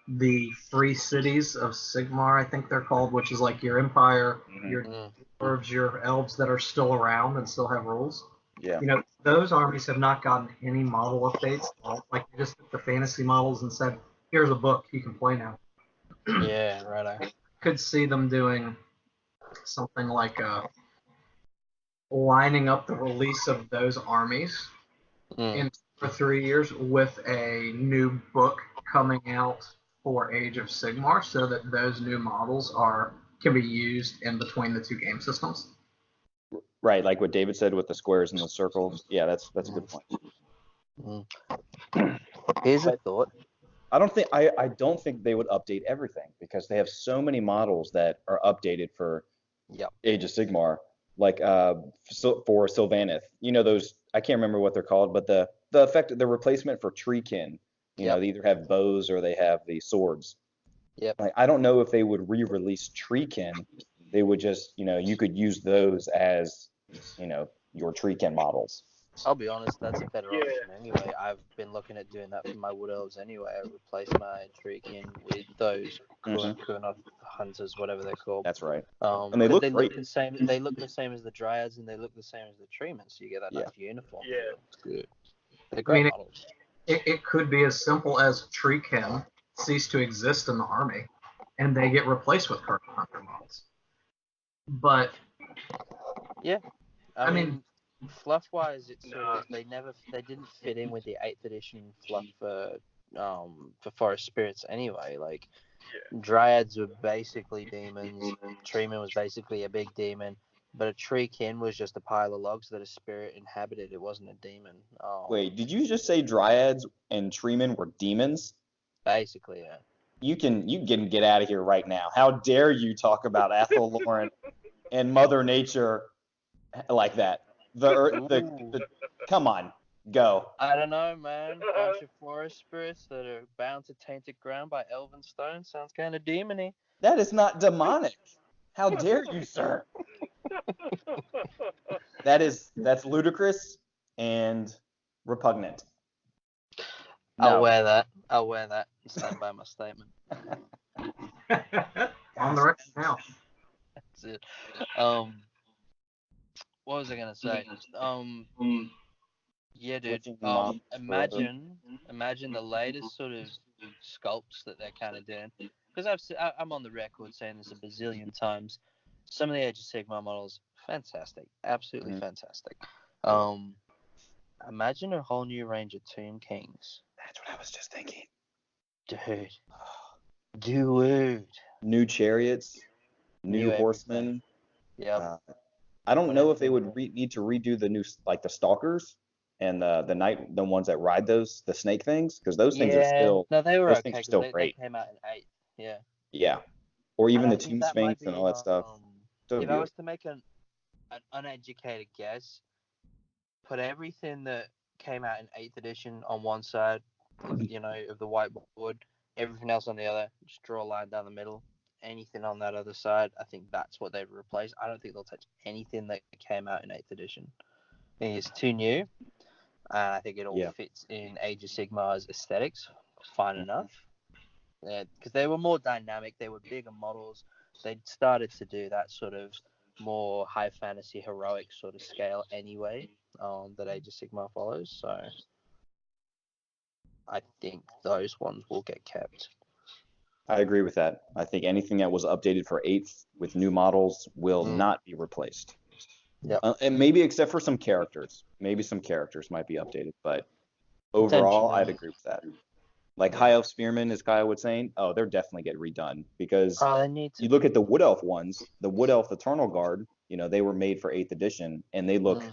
The free cities of Sigmar, I think they're called, which is like your Empire, your dwarves, your elves that are still around and still have rules. Yeah. Those armies have not gotten any model updates. Like, they just took the fantasy models and said, here's a book, you can play now. Yeah, right. Could see them doing something like lining up the release of those armies in 2 or 3 years with a new book coming out for Age of Sigmar, so that those new models can be used in between the two game systems. Right, like what David said with the squares and the circles. Yeah, that's a good point. Here's a thought. I don't think they would update everything because they have so many models that are updated for Yep. Age of Sigmar, like for Sylvaneth. You know those, I can't remember what they're called, but the replacement for Treekin. You know, Yep. they either have bows or they have the swords. Yep. Like I don't know if they would re-release Treekin. They would just, you could use those as, your Treekin models. I'll be honest, that's a better Yeah. option anyway. I've been looking at doing that for my Wood Elves anyway. I replace my Treekin with those Kunov Hunters, whatever they're called. That's right. And they Because look they great. look the same. They look the same as the Dryads, and they look the same as the Treemen. So you get that Yeah. nice uniform. Yeah. It's good. They're great models. It could be as simple as Treekin cease to exist in the army, and they get replaced with Kurgan Hunter models. But yeah, I mean, mean, fluff-wise, it's sort of they didn't fit in with the 8th edition fluff for Forest Spirits anyway. Like Dryads were basically demons. Treeman was basically a big demon. But a Treekin was just a pile of logs that a spirit inhabited. It wasn't a demon. Wait, did you just say Dryads and Treemen were demons? Basically, yeah. You can get out of here right now. How dare you talk about Athel Lauren and Mother Nature like that? Come on, go. I don't know, man. Bunch of forest spirits that are bound to tainted ground by elven stone. Sounds kind of demony. That is not demonic. How dare you, sir? That's ludicrous and repugnant. I'll No. wear that. And stand by my statement. on the record now. That's it. What was I gonna say? Yeah, dude. Imagine the latest sort of sculpts that they're kind of doing. Because I'm on the record saying this a bazillion times. Some of the Age of Sigmar models, fantastic, absolutely fantastic. Imagine a whole new range of Tomb Kings. That's what I was just thinking. Dude. New chariots, new horsemen. Yeah. I don't know if they would need to redo the new, like the stalkers and the ones that ride the snake things, because those things are still. No, they were those okay things are still because great. they came out in 8th. Yeah. Yeah. Or even And the I think Tomb that might Sphinx and all that be, stuff. If I was to make an uneducated guess, put everything that came out in 8th edition on one side, of the whiteboard, everything else on the other, just draw a line down the middle. Anything on that other side, I think that's what they'd replace. I don't think they'll touch anything that came out in 8th edition. I think it's too new, and I think it all fits in Age of Sigmar's aesthetics fine enough. Because they were more dynamic, they were bigger models. They'd started to do that sort of more high fantasy heroic sort of scale anyway, that Age of Sigmar follows. So I think those ones will get kept. I agree with that. I think anything that was updated for 8th with new models will not be replaced. Yeah. And maybe except for some characters. Maybe some characters might be updated, but overall, I'd agree with that. Like High Elf Spearmen, as Kyle was saying, they're definitely get redone because you look at the Wood Elf ones, the Wood Elf Eternal Guard, they were made for 8th edition and they look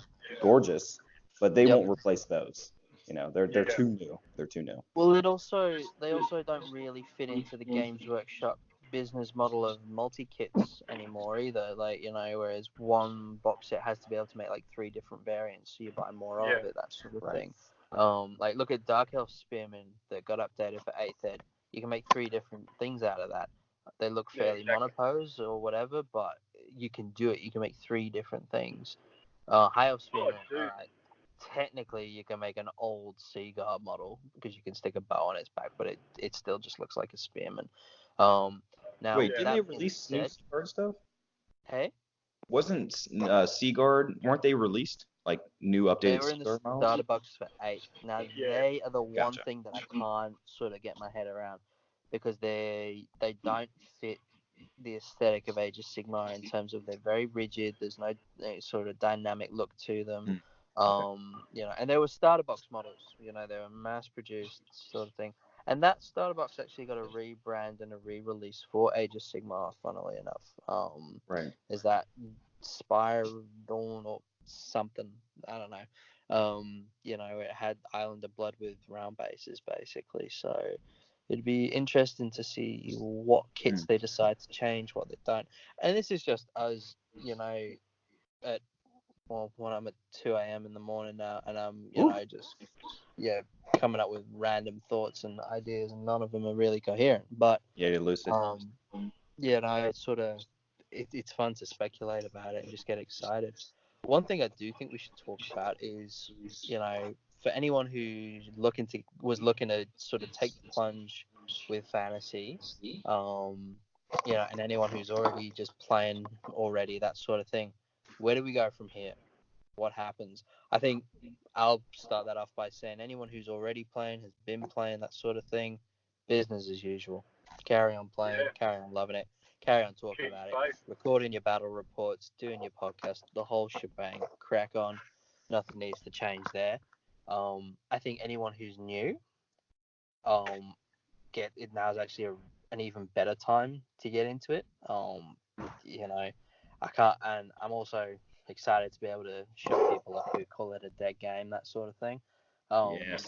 gorgeous, but they won't replace those. They're too new. They're too new. Well, they also don't really fit into the Games Workshop business model of multi-kits anymore either. Like, whereas one box set has to be able to make like 3 different variants, so you buy more of it, that sort of thing. Like look at Dark Elf Spearmen that got updated for 8th ed. You can make 3 different things out of that. They look fairly monopose or whatever, but you can do it. You can make 3 different things. High Elf Spearmen, alright. Technically, you can make an old Seaguard model because you can stick a bow on its back, but it still just looks like a spearman. Now, wait, didn't they release new Seaguard stuff? Hey, wasn't Seaguard? Weren't they released like new updated? They were in the starter box for 8. Now they are the one thing that I can't sort of get my head around because they don't fit the aesthetic of Age of Sigmar in terms of they're very rigid. There's no sort of dynamic look to them. And they were starter box models. They were mass-produced sort of thing. And that starter box actually got a rebrand and a re-release for Age of Sigmar, funnily enough. Is that Spire Dawn or something? I don't know. It had Island of Blood with round bases, basically. So, It'd be interesting to see what kits they decide to change, what they don't. And this is just us, at when I'm at 2 a.m. in the morning now, and I'm, just coming up with random thoughts and ideas, and none of them are really coherent. But Yeah, you're lucid. it's sort of it's fun to speculate about it and just get excited. One thing I do think we should talk about is, for anyone who's was looking to sort of take the plunge with fantasy, and anyone who's already just playing already, that sort of thing. Where do we go from here? What happens? I think I'll start that off by saying anyone who's already playing, has been playing, that sort of thing, business as usual. Carry on playing, carry on loving it, carry on talking about it, recording your battle reports, doing your podcast, the whole shebang, crack on. Nothing needs to change there. I think anyone who's new, get it now is actually an even better time to get into it. I can't, and I'm also excited to be able to show people up who call it a dead game, that sort of thing. Yes.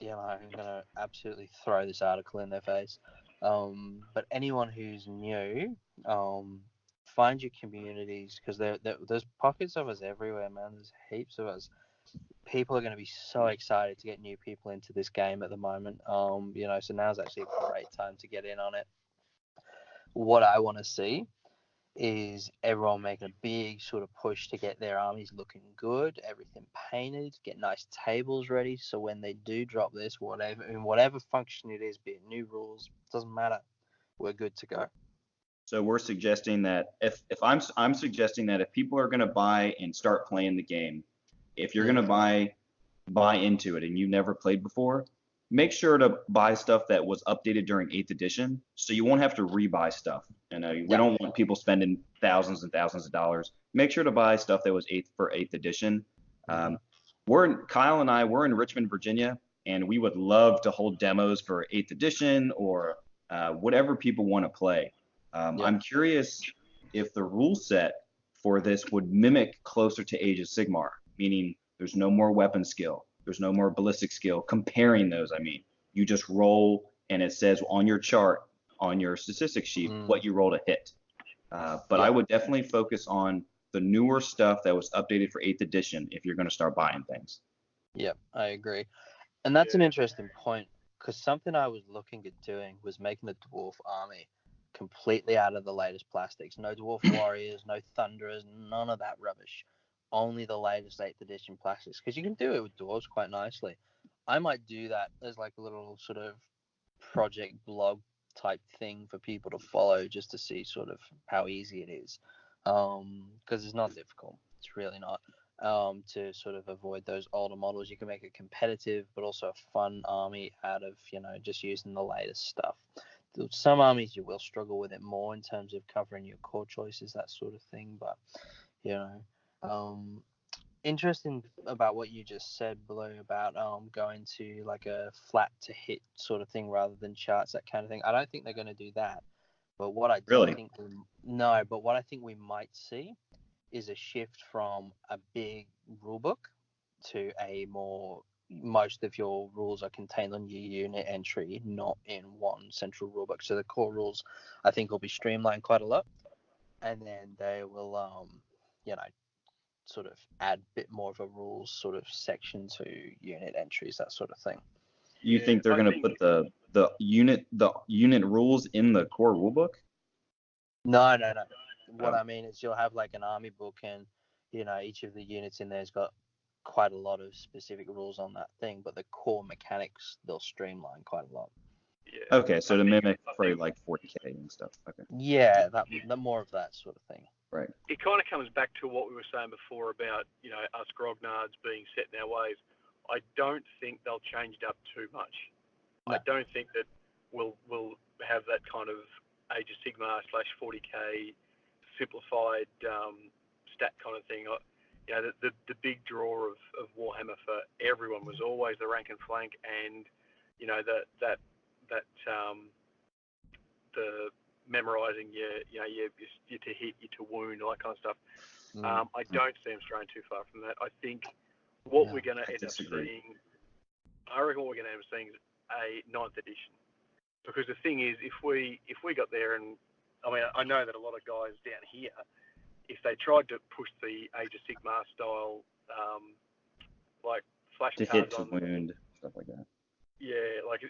I'm gonna absolutely throw this article in their face. But anyone who's new, find your communities, because there's pockets of us everywhere, man. There's heaps of us. People are going to be so excited to get new people into this game at the moment. So now's actually a great time to get in on it. What I want to see is everyone making a big sort of push to get their armies looking good, everything painted, get nice tables ready, so when they do drop this, whatever function it is, be it new rules, doesn't matter, we're good to go. So we're suggesting that if I'm suggesting that if people are going to buy and start playing the game, if you're going to buy into it and you never played before, make sure to buy stuff that was updated during 8th edition, so you won't have to rebuy stuff. We don't want people spending thousands and thousands of dollars. Make sure to buy stuff that was 8th edition. Kyle and I, we're in Richmond, Virginia, and we would love to hold demos for 8th edition or whatever people want to play. I'm curious if the rule set for this would mimic closer to Age of Sigmar, meaning there's no more weapon skill. There's no more ballistic skill. Comparing those, you just roll and it says on your chart, on your statistics sheet, what you roll to hit. But I would definitely focus on the newer stuff that was updated for 8th edition if you're going to start buying things. Yep, I agree. And that's an interesting point, because something I was looking at doing was making a dwarf army completely out of the latest plastics. No dwarf warriors, no thunderers, none of that rubbish. Only the latest 8th edition plastics, because you can do it with dwarves quite nicely. I might do that as like a little sort of project blog type thing for people to follow, just to see sort of how easy it is, because it's not difficult. It's really not. To sort of avoid those older models, you can make it competitive but also a fun army out of just using the latest stuff. Some armies you will struggle with it more in terms of covering your core choices, that sort of thing, but interesting about what you just said, Blue, about going to like a flat to hit sort of thing rather than charts, that kind of thing. I don't think they're going to do that, but what I do think what I think we might see is a shift from a big rulebook to a more, most of your rules are contained on your unit entry, not in one central rulebook. So the core rules, I think, will be streamlined quite a lot, and then they will sort of add a bit more of a rules sort of section to unit entries, that sort of thing. You think they're going to put the unit rules in the core rulebook? No. What I mean is you'll have like an army book, and each of the units in there's got quite a lot of specific rules on that thing, but the core mechanics they'll streamline quite a lot. Yeah. Okay, so to mimic probably like 40K and stuff. Okay. Yeah, that more of that sort of thing. Right. It kind of comes back to what we were saying before about us grognards being set in our ways. I don't think they'll change it up too much. No. I don't think that we'll have that kind of Age of Sigmar / 40K simplified stat kind of thing. The big draw of Warhammer for everyone was always the rank and flank, and the memorizing your to hit, your to wound, all that kind of stuff. I don't see them straying too far from that. I think what we're going to end up seeing, I reckon what we're going to end up seeing is a 9th edition. because the thing is, if we got there, and I mean, I know that a lot of guys down here, if they tried to push the Age of Sigmar style, like flash To cards hit, to on, wound, stuff like that. yeah, like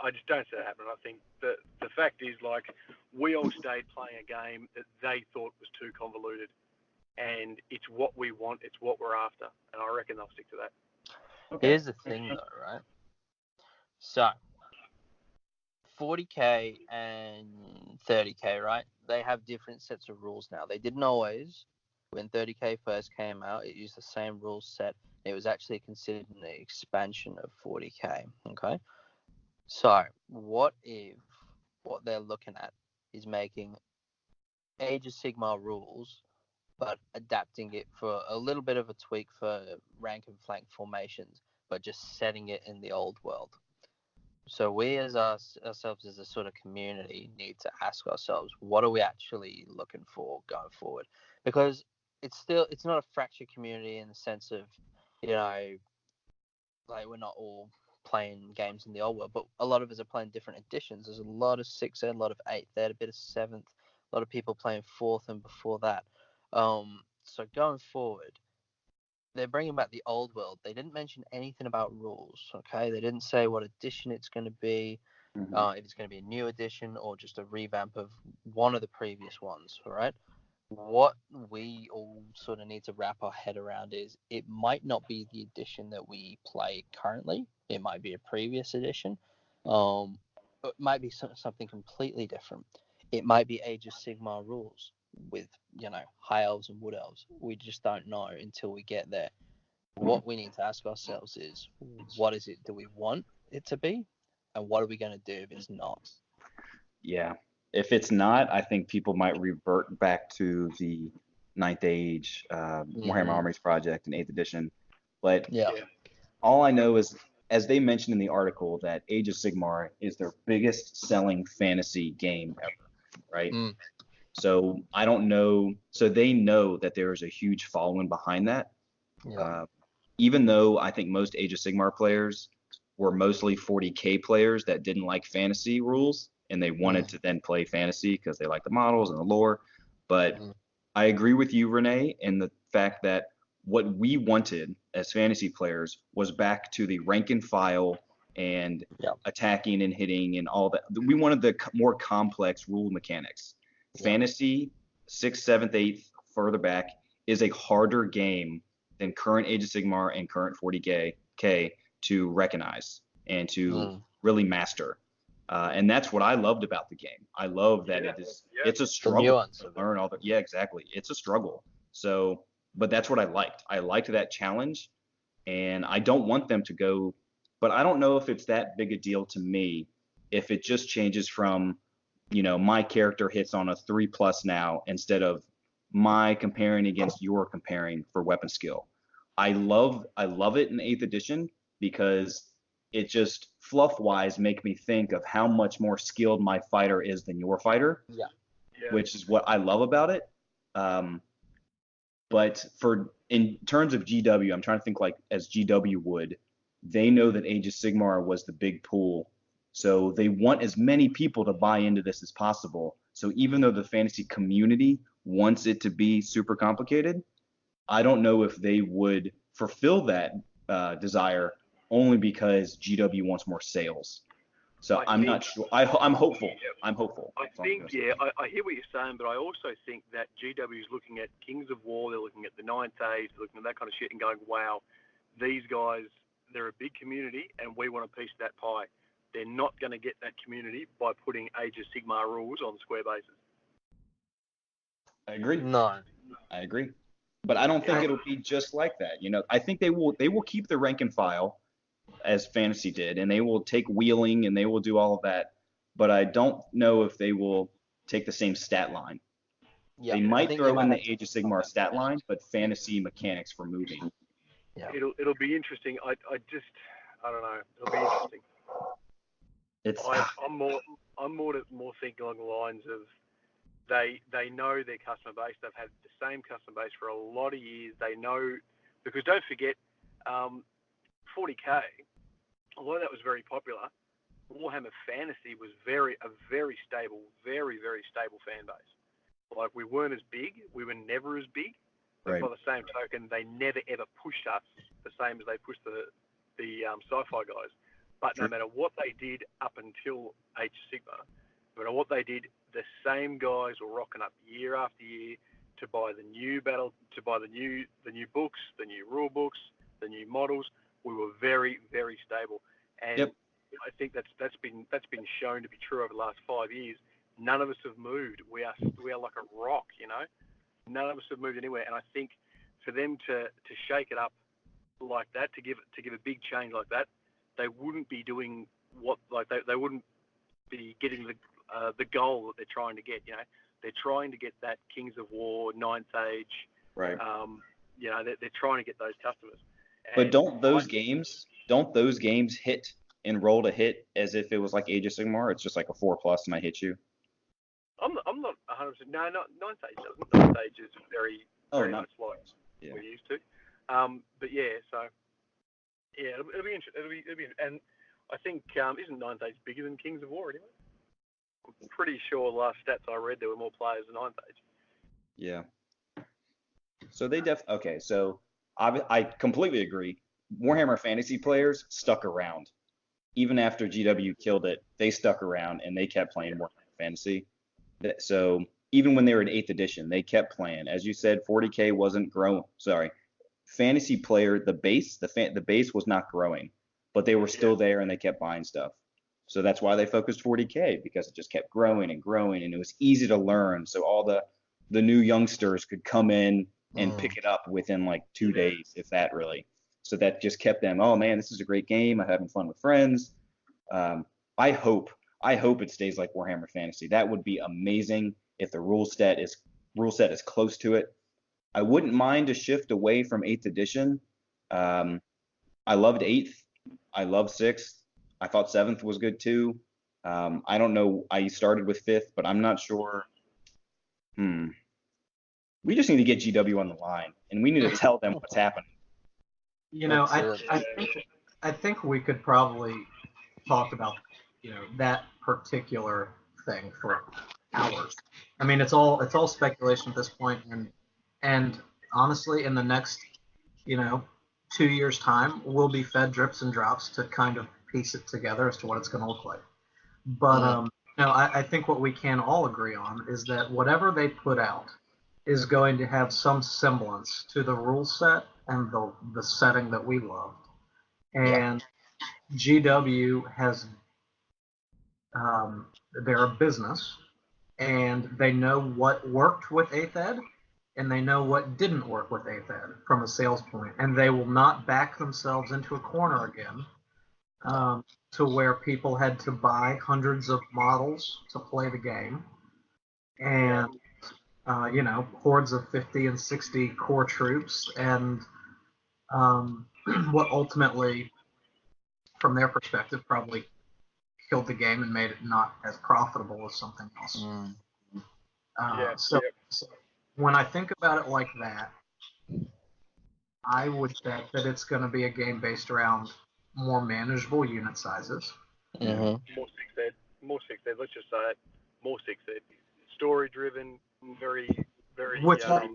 I just don't see that happening. I think the fact is, like, we all stayed playing a game that they thought was too convoluted, and it's what we want, it's what we're after, and I reckon they'll stick to that. Okay. Here's the thing, though, right? So, 40k and 30k, right? They have different sets of rules now. They didn't always. When 30k first came out, it used the same rule set. It was actually considered an expansion of 40k. Okay. So, what if what they're looking at is making Age of Sigmar rules, but adapting it for a little bit of a tweak for rank and flank formations, but just setting it in the old world? So we as ourselves as a sort of community need to ask ourselves, what are we actually looking for going forward? Because it's not a fractured community in the sense of, like we're not all playing games in the old world, but a lot of us are playing different editions. There's a lot of 6th ed, a lot of 8th ed, a bit of 7th, a lot of people playing 4th and before that. So going forward, they're bringing back the old world. They didn't mention anything about rules, okay? They didn't say what edition it's going to be, if it's going to be a new edition or just a revamp of one of the previous ones, all right? What we all sort of need to wrap our head around is it might not be the edition that we play currently. It might be a previous edition. It might be something completely different. It might be Age of Sigmar rules with, high elves and wood elves. We just don't know until we get there. What we need to ask ourselves is, what is it do we want it to be, and what are we going to do if it's not? Yeah. If it's not, I think people might revert back to the Ninth Age, Warhammer Armies project in 8th edition. But all I know is, as they mentioned in the article, that Age of Sigmar is their biggest selling fantasy game ever, right? So I don't know. So they know that there is a huge following behind that. Even though I think most Age of Sigmar players were mostly 40k players that didn't like fantasy rules, and they wanted to then play fantasy because they like the models and the lore. But I agree with you, Renee, in the fact that what we wanted as fantasy players was back to the rank and file and attacking and hitting and all that. We wanted the more complex rule mechanics. Fantasy, 6th, 7th, 8th, further back, is a harder game than current Age of Sigmar and current 40k to recognize and to really master. And that's what I loved about the game. I love that it's a struggle to learn all the, exactly. It's a struggle. So, but that's what I liked. I liked that challenge, and I don't want them to go, but I don't know if it's that big a deal to me if it just changes from, my character hits on a 3+ now instead of my comparing against your comparing for weapon skill. I love it in 8th edition because it just fluff-wise make me think of how much more skilled my fighter is than your fighter, which is what I love about it. But in terms of GW, I'm trying to think like as GW would, they know that Age of Sigmar was the big pool. So they want as many people to buy into this as possible. So even though the fantasy community wants it to be super complicated, I don't know if they would fulfill that desire only because GW wants more sales. So I'm not sure. I'm hopeful. I'm hopeful. I think, I hear what you're saying, but I also think that GW is looking at Kings of War, they're looking at the Ninth Age, they're looking at that kind of shit and going, wow, these guys, they're a big community and we want a piece of that pie. They're not going to get that community by putting Age of Sigmar rules on square bases. I agree. No. I agree. But I don't think it'll be just like that. I think they will keep the rank and file as fantasy did, and they will take wheeling and they will do all of that. But I don't know if they will take the same stat line. They might throw in the Age of Sigmar stat line, but fantasy mechanics for moving. Yeah. It'll be interesting. I don't know. It'll be interesting. I'm more thinking along the lines of they know their customer base. They've had the same customer base for a lot of years. They know, because don't forget, 40k, although that was very popular, Warhammer Fantasy was a very stable, very, very stable fan base. Like, we weren't as big. We were never as big. But Right. by the same token, they never, ever pushed us the same as they pushed the sci-fi guys. But no matter what they did up until Age of Sigmar, no matter what they did, the same guys were rocking up year after year to buy the new books, the new rule books, the new models. We were very, very stable, and I think that's been shown to be true over the last 5 years. None of us have moved. We are like a rock, you know. None of us have moved anywhere, and I think for them to shake it up like that, to give a big change like that, they wouldn't be doing they wouldn't be getting the goal that they're trying to get. You know, they're trying to get that Kings of War, Ninth Age. Right. You know, they're trying to get those customers. But don't those games hit and roll to hit as if it was like Age of Sigmar? It's just like a 4+ and I hit you. I'm not 100%. No, not Ninth Age doesn't. Ninth Age is very much like we're used to. But yeah, so yeah, it'll be interesting. It'll be, and I think isn't Ninth Age bigger than Kings of War anyway? I'm pretty sure the last stats I read there were more players than Ninth Age. Yeah. So they okay. So I completely agree. Warhammer Fantasy players stuck around. Even after GW killed it, they stuck around and they kept playing Warhammer Fantasy. So even when they were in 8th edition, they kept playing. As you said, 40K wasn't growing. Sorry, fantasy player, the base was not growing, but they were still there and they kept buying stuff. So that's why they focused 40K, because it just kept growing and growing, and it was easy to learn. So all the new youngsters could come in and pick it up within like 2 days, if that really. So that just kept them, oh man, this is a great game. I'm having fun with friends. I hope it stays like Warhammer Fantasy. That would be amazing if the rule set is close to it. I wouldn't mind a shift away from 8th edition. I loved 8th. I love 6th. I thought 7th was good too. I don't know. I started with 5th, but I'm not sure. We just need to get GW on the line, and we need to tell them what's happening. You know, I think we could probably talk about, you know, that particular thing for hours. I mean, it's all speculation at this point, and honestly, in the next, 2 years' time, we'll be fed drips and drops to kind of piece it together as to what it's going to look like. But I think what we can all agree on is that whatever they put out is going to have some semblance to the rule set and the setting that we loved. And GW has they're a business, and they know what worked with 8th Ed, and they know what didn't work with 8th Ed from a sales point, and they will not back themselves into a corner again to where people had to buy hundreds of models to play the game, and hordes of 50 and 60 core troops, and what ultimately, from their perspective, probably killed the game and made it not as profitable as something else. So when I think about it like that, I would bet that it's going to be a game based around more manageable unit sizes. More 6th Ed. Let's just say it. More 6th Ed. Story driven, very, very. Which all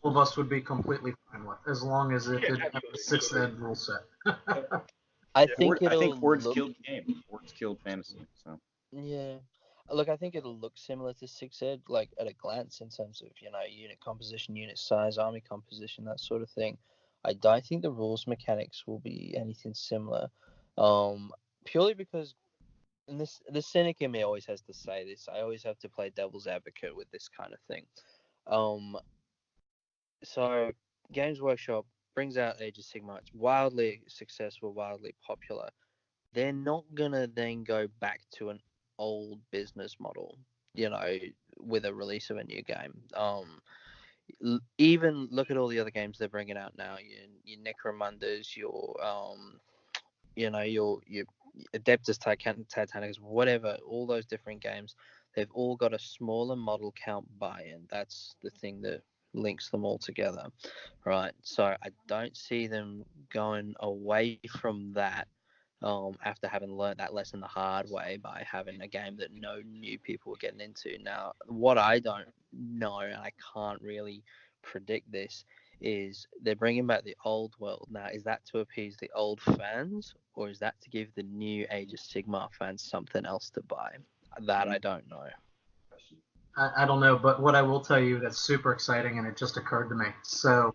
of us would be completely fine with, as long as it didn't have a 6th Ed rule set. I think Hordes killed the game. Hordes killed fantasy. So. Yeah. Look, I think it'll look similar to 6th Ed, like at a glance, in terms of, unit composition, unit size, army composition, that sort of thing. I don't think the rules mechanics will be anything similar, purely because, and the cynic in me always has to say this, I always have to play devil's advocate with this kind of thing. So Games Workshop brings out Age of Sigmar. It's wildly successful, wildly popular. They're not gonna then go back to an old business model, with a release of a new game. Even look at all the other games they're bringing out now. Your Necromunders, your Adeptus Titanicus, whatever. All those different games, they've all got a smaller model count buy-in. That's the thing that links them all together, right? So I don't see them going away from that after having learned that lesson the hard way by having a game that no new people were getting into. Now, what I don't know, and I can't really predict this, is they're bringing back the old world. Now, is that to appease the old fans, or is that to give the new Age of Sigmar fans something else to buy? That I don't know. I don't know, but what I will tell you that's super exciting, and it just occurred to me. So,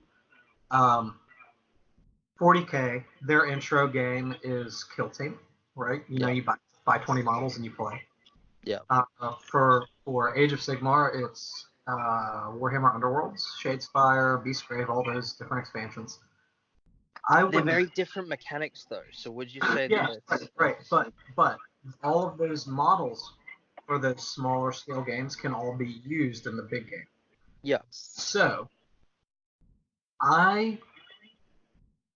40K, their intro game is Kill Team, right? You know, you buy 20 models and you play. Yeah. For Age of Sigmar, it's Warhammer Underworlds, Shadespire, Beastgrave, all those different expansions. They're very different mechanics, though. So would you say that? Right. But all of those models for those smaller scale games can all be used in the big game. Yeah. So I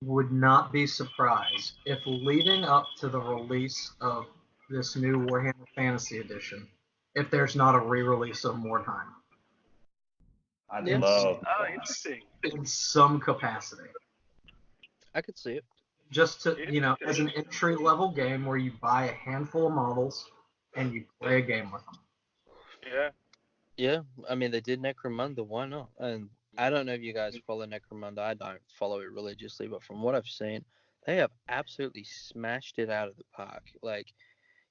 would not be surprised if leading up to the release of this new Warhammer Fantasy Edition, if there's not a re-release of Mordheim. I'd love that. Oh, interesting. In some capacity. I could see it. Just to, as an entry-level game where you buy a handful of models and you play a game with them. Yeah. Yeah, I mean, they did Necromunda, why not? And I don't know if you guys follow Necromunda. I don't follow it religiously, but from what I've seen, they have absolutely smashed it out of the park. Like,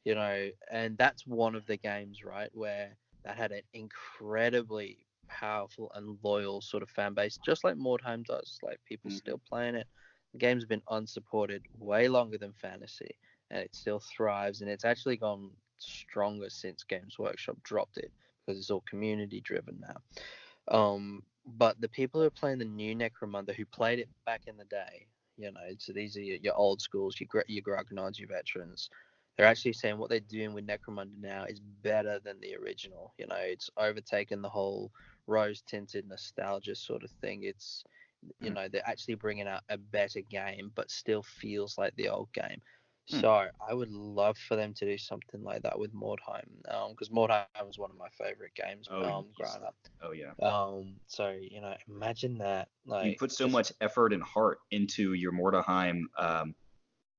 and that's one of the games, right, where that had an incredibly powerful and loyal sort of fan base, just like Mordheim does. Like, people still playing it. The game's been unsupported way longer than Fantasy, and it still thrives, and it's actually gone stronger since Games Workshop dropped it, because it's all community driven now. But the people who are playing the new Necromunda, who played it back in the day, so these are your old schools, your Grognards, your veterans. They're actually saying what they're doing with Necromunda now is better than the original. It's overtaken the whole rose-tinted nostalgia sort of thing. It's, they're actually bringing out a better game, but still feels like the old game. So I would love for them to do something like that with Mordheim, because Mordheim was one of my favorite games growing up. Oh yeah. So imagine that. Like, you put so much effort and heart into your Mordheim.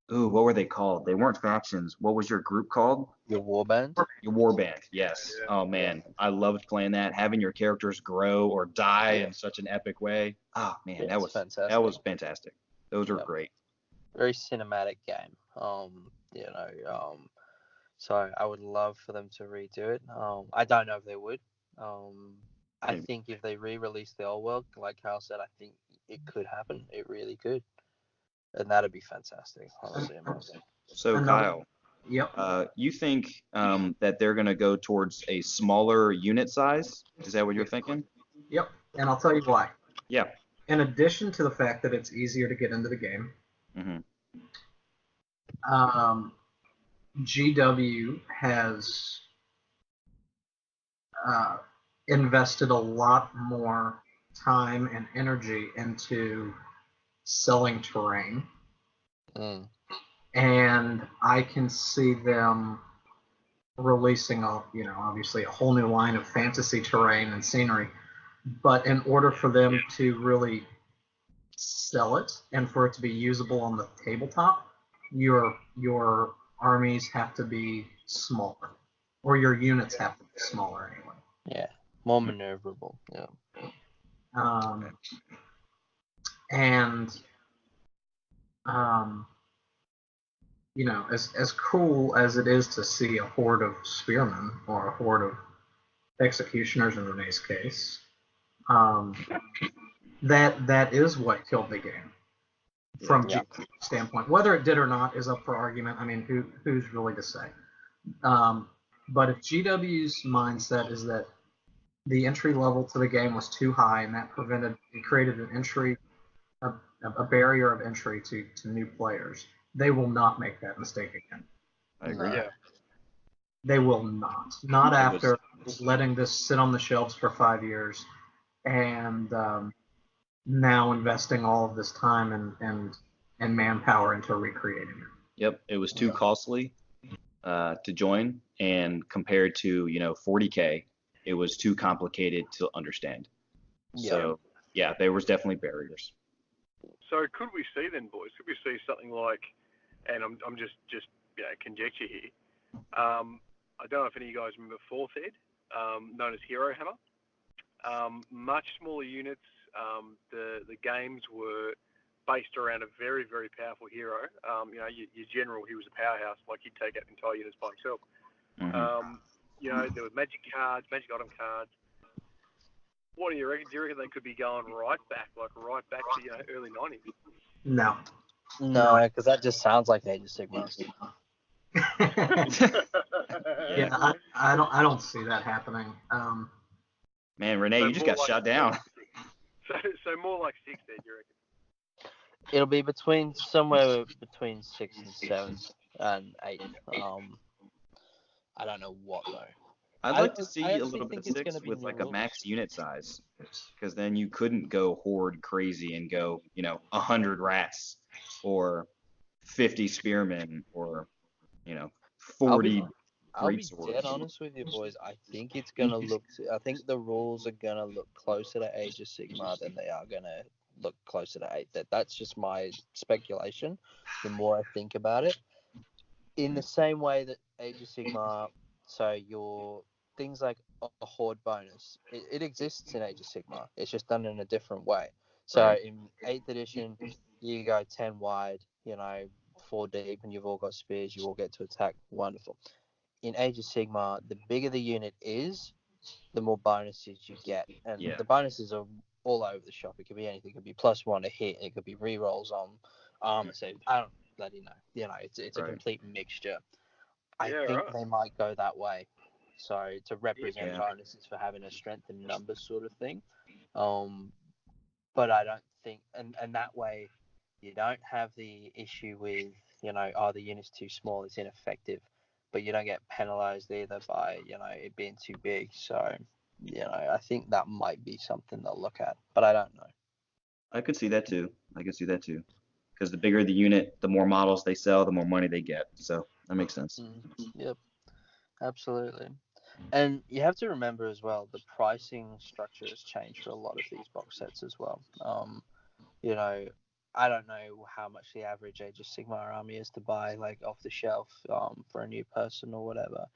What were they called? They weren't factions. What was your group called? Your warband. Your warband. Yes. Yeah. Oh man, I loved playing that. Having your characters grow or die in such an epic way. Oh man, that was fantastic. That was fantastic. Those are great. Very cinematic game. So I would love for them to redo it. I don't know if they would. I think if they re-release the old world, like Carl said, I think it could happen. It really could, and that'd be fantastic. Honestly, amazing. So Kyle, you think that they're going to go towards a smaller unit size? Is that what you're thinking? Yep, and I'll tell you why. Yeah. In addition to the fact that it's easier to get into the game, GW has invested a lot more time and energy into selling terrain. And I can see them releasing obviously a whole new line of fantasy terrain and scenery. But in order for them to really sell it and for it to be usable on the tabletop, your armies have to be smaller, or your units have to be smaller anyway. Yeah, more maneuverable. Yeah. As cool as it is to see a horde of spearmen or a horde of executioners in Renee's case, that is what killed the game from GW's standpoint. Whether it did or not is up for argument. I mean, who's really to say? But if GW's mindset is that the entry level to the game was too high, and that created a barrier of entry to new players, they will not make that mistake again. I agree. Yeah. They will not. Not after letting this sit on the shelves for 5 years and now investing all of this time and manpower into recreating it. Yep, it was too costly to join, and compared to 40K, it was too complicated to understand. So there was definitely barriers. So could we see then, boys? Could we see something like and I'm just conjecture here. I don't know if any of you guys remember Fourth Ed, known as Hero Hammer. Much smaller units. The games were based around a very, very powerful hero. Your general, he was a powerhouse, like he'd take out entire units by himself. There was magic cards, magic item cards. What do you reckon? Do you reckon they could be going right back to early 90s? No. No, because that just sounds like Age of Sigmar. Yeah, I don't see that happening. Man, Renee, you just got shot down. So more like 6 Ed, you reckon? It'll be somewhere between 6 and 7 and 8. I don't know what though. I'd like to see a little bit of 6 with like a max unit size, because then you couldn't go horde crazy and go 100 rats or 50 spearmen or 40 I'll be great swords. dead honest with you boys. I think the rules are gonna look closer to Age of Sigmar than they are gonna look closer to 8. That's just my speculation. The more I think about it, in the same way that Age of Sigmar, so your things like a horde bonus, it exists in Age of Sigmar. It's just done in a different way. So in 8th edition, you go 10 wide, 4 deep, and you've all got spears. You all get to attack. Wonderful. In Age of Sigmar, the bigger the unit is, the more bonuses you get, and the bonuses are all over the shop. It could be anything. It could be +1 to hit. It could be rerolls on armor save. I don't bloody know. It's a complete mixture. I think they might go that way. So to represent bonuses for having a strength in numbers sort of thing. But I don't think, and that way you don't have the issue with, the unit's too small, it's ineffective, but you don't get penalized either by, it being too big. So, I think that might be something they'll look at, but I don't know. I could see that too. Because the bigger the unit, the more models they sell, the more money they get. So that makes sense. Yep, absolutely. And you have to remember as well, the pricing structure has changed for a lot of these box sets as well. I don't know how much the average Age of Sigmar army is to buy, like off the shelf, for a new person or whatever.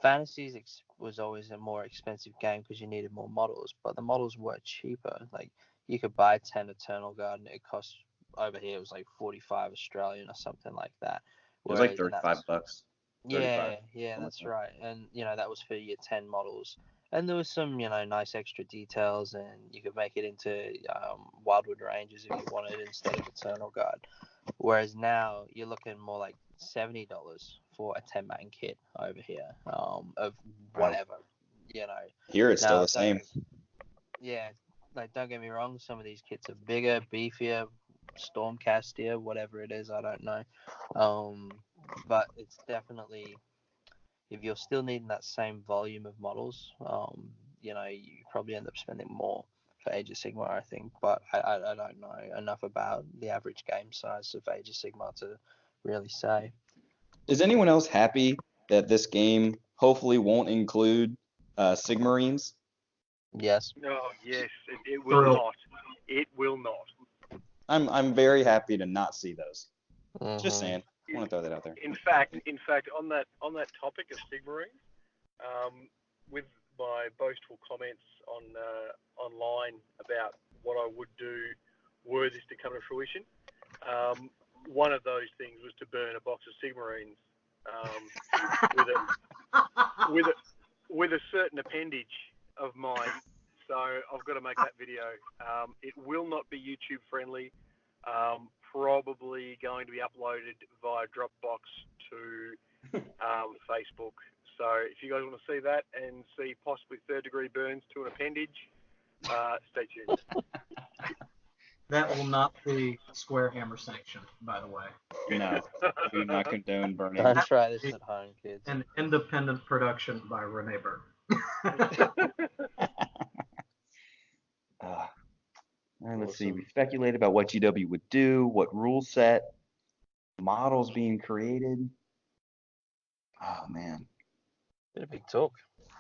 Fantasies was always a more expensive game because you needed more models, but the models were cheaper. Like you could buy 10 Eternal Guard and it cost, over here it was like 45 Australian or something like that. It was like $35. Yeah, that's right. And that was for your 10 models. And there was some, nice extra details, and you could make it into Wildwood Rangers if you wanted instead of Eternal Guard. Whereas now you're looking more like $70 for a 10-man kit over here, of whatever, Here it's still the same. Yeah, like don't get me wrong, some of these kits are bigger, beefier, Stormcastier, whatever it is, I don't know. But it's definitely, if you're still needing that same volume of models, you probably end up spending more for Age of Sigmar, I think. But I don't know enough about the average game size of Age of Sigmar to really say. Is anyone else happy that this game hopefully won't include Sigmarines? Yes. No, yes, it will not. It will not. I'm very happy to not see those. Mm-hmm. Just saying. I want to throw that out there. In fact, on that topic of Sigmarines, with my boastful comments online about what I would do were this to come to fruition, one of those things was to burn a box of Sigmarines with a certain appendage of mine. So I've got to make that video. It will not be YouTube friendly. Probably going to be uploaded via Dropbox to Facebook. So if you guys want to see that and see possibly third-degree burns to an appendage, stay tuned. That will not be SquareHammer sanctioned, by the way. No, do not condone burning. Don't try this at home, kids. An independent production by Renee Burke. Let's see. We speculated about what GW would do, what rule set, models being created. Oh, man. Bit of big talk.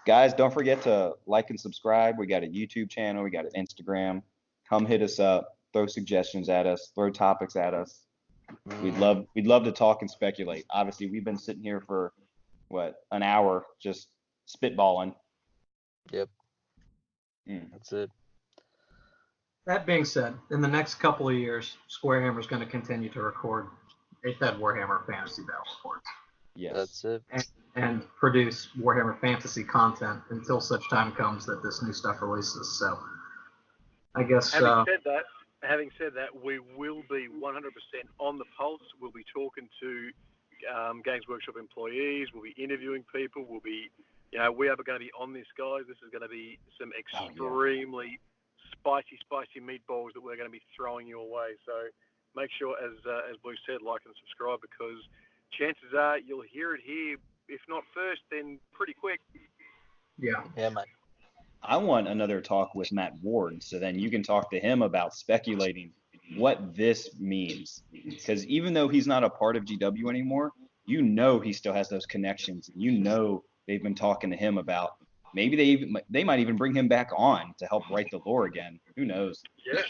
Guys, don't forget to like and subscribe. We got a YouTube channel. We got an Instagram. Come hit us up. Throw suggestions at us. Throw topics at us. We'd love to talk and speculate. Obviously, we've been sitting here for an hour just spitballing. Yep. That's it. That being said, in the next couple of years, SquareHammer is going to continue to record 8th Ed Warhammer Fantasy Battle Reports. Yes. That's it. And produce Warhammer Fantasy content until such time comes that this new stuff releases. So, I guess. Having said that, we will be 100% on the pulse. We'll be talking to Games Workshop employees. We'll be interviewing people. We'll be, we are going to be on this, guys. This is going to be some extremely spicy meatballs that we're going to be throwing your way. So make sure, as Blue said, like and subscribe, because chances are you'll hear it here. If not first, then pretty quick. Yeah. Yeah, mate. I want another talk with Matt Ward, so then you can talk to him about speculating what this means. Because even though he's not a part of GW anymore, he still has those connections. They've been talking to him about maybe they might even bring him back on to help write the lore again. Who knows? Yeah.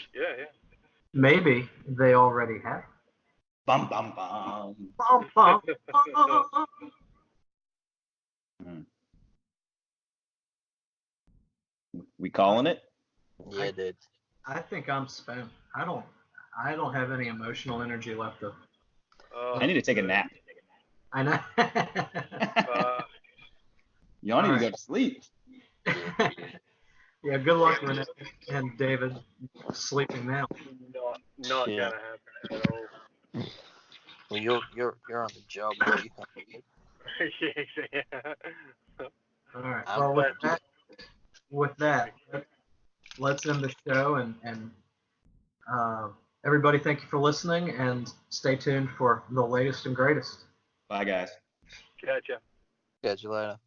Maybe they already have. Bum bum bum. Bum, bum, bum. We calling it? Yeah, dude. I think I'm spent. I don't have any emotional energy left to. I need to take a nap. I know. Y'all need to go to sleep. Yeah, good luck, Renee and David, sleeping now. Not gonna happen at all. Well, you're on the job. Mate. Yeah. All right. Well, with that, let's end the show, and everybody, thank you for listening, and stay tuned for the latest and greatest. Bye, guys. Catch ya. Catch you later.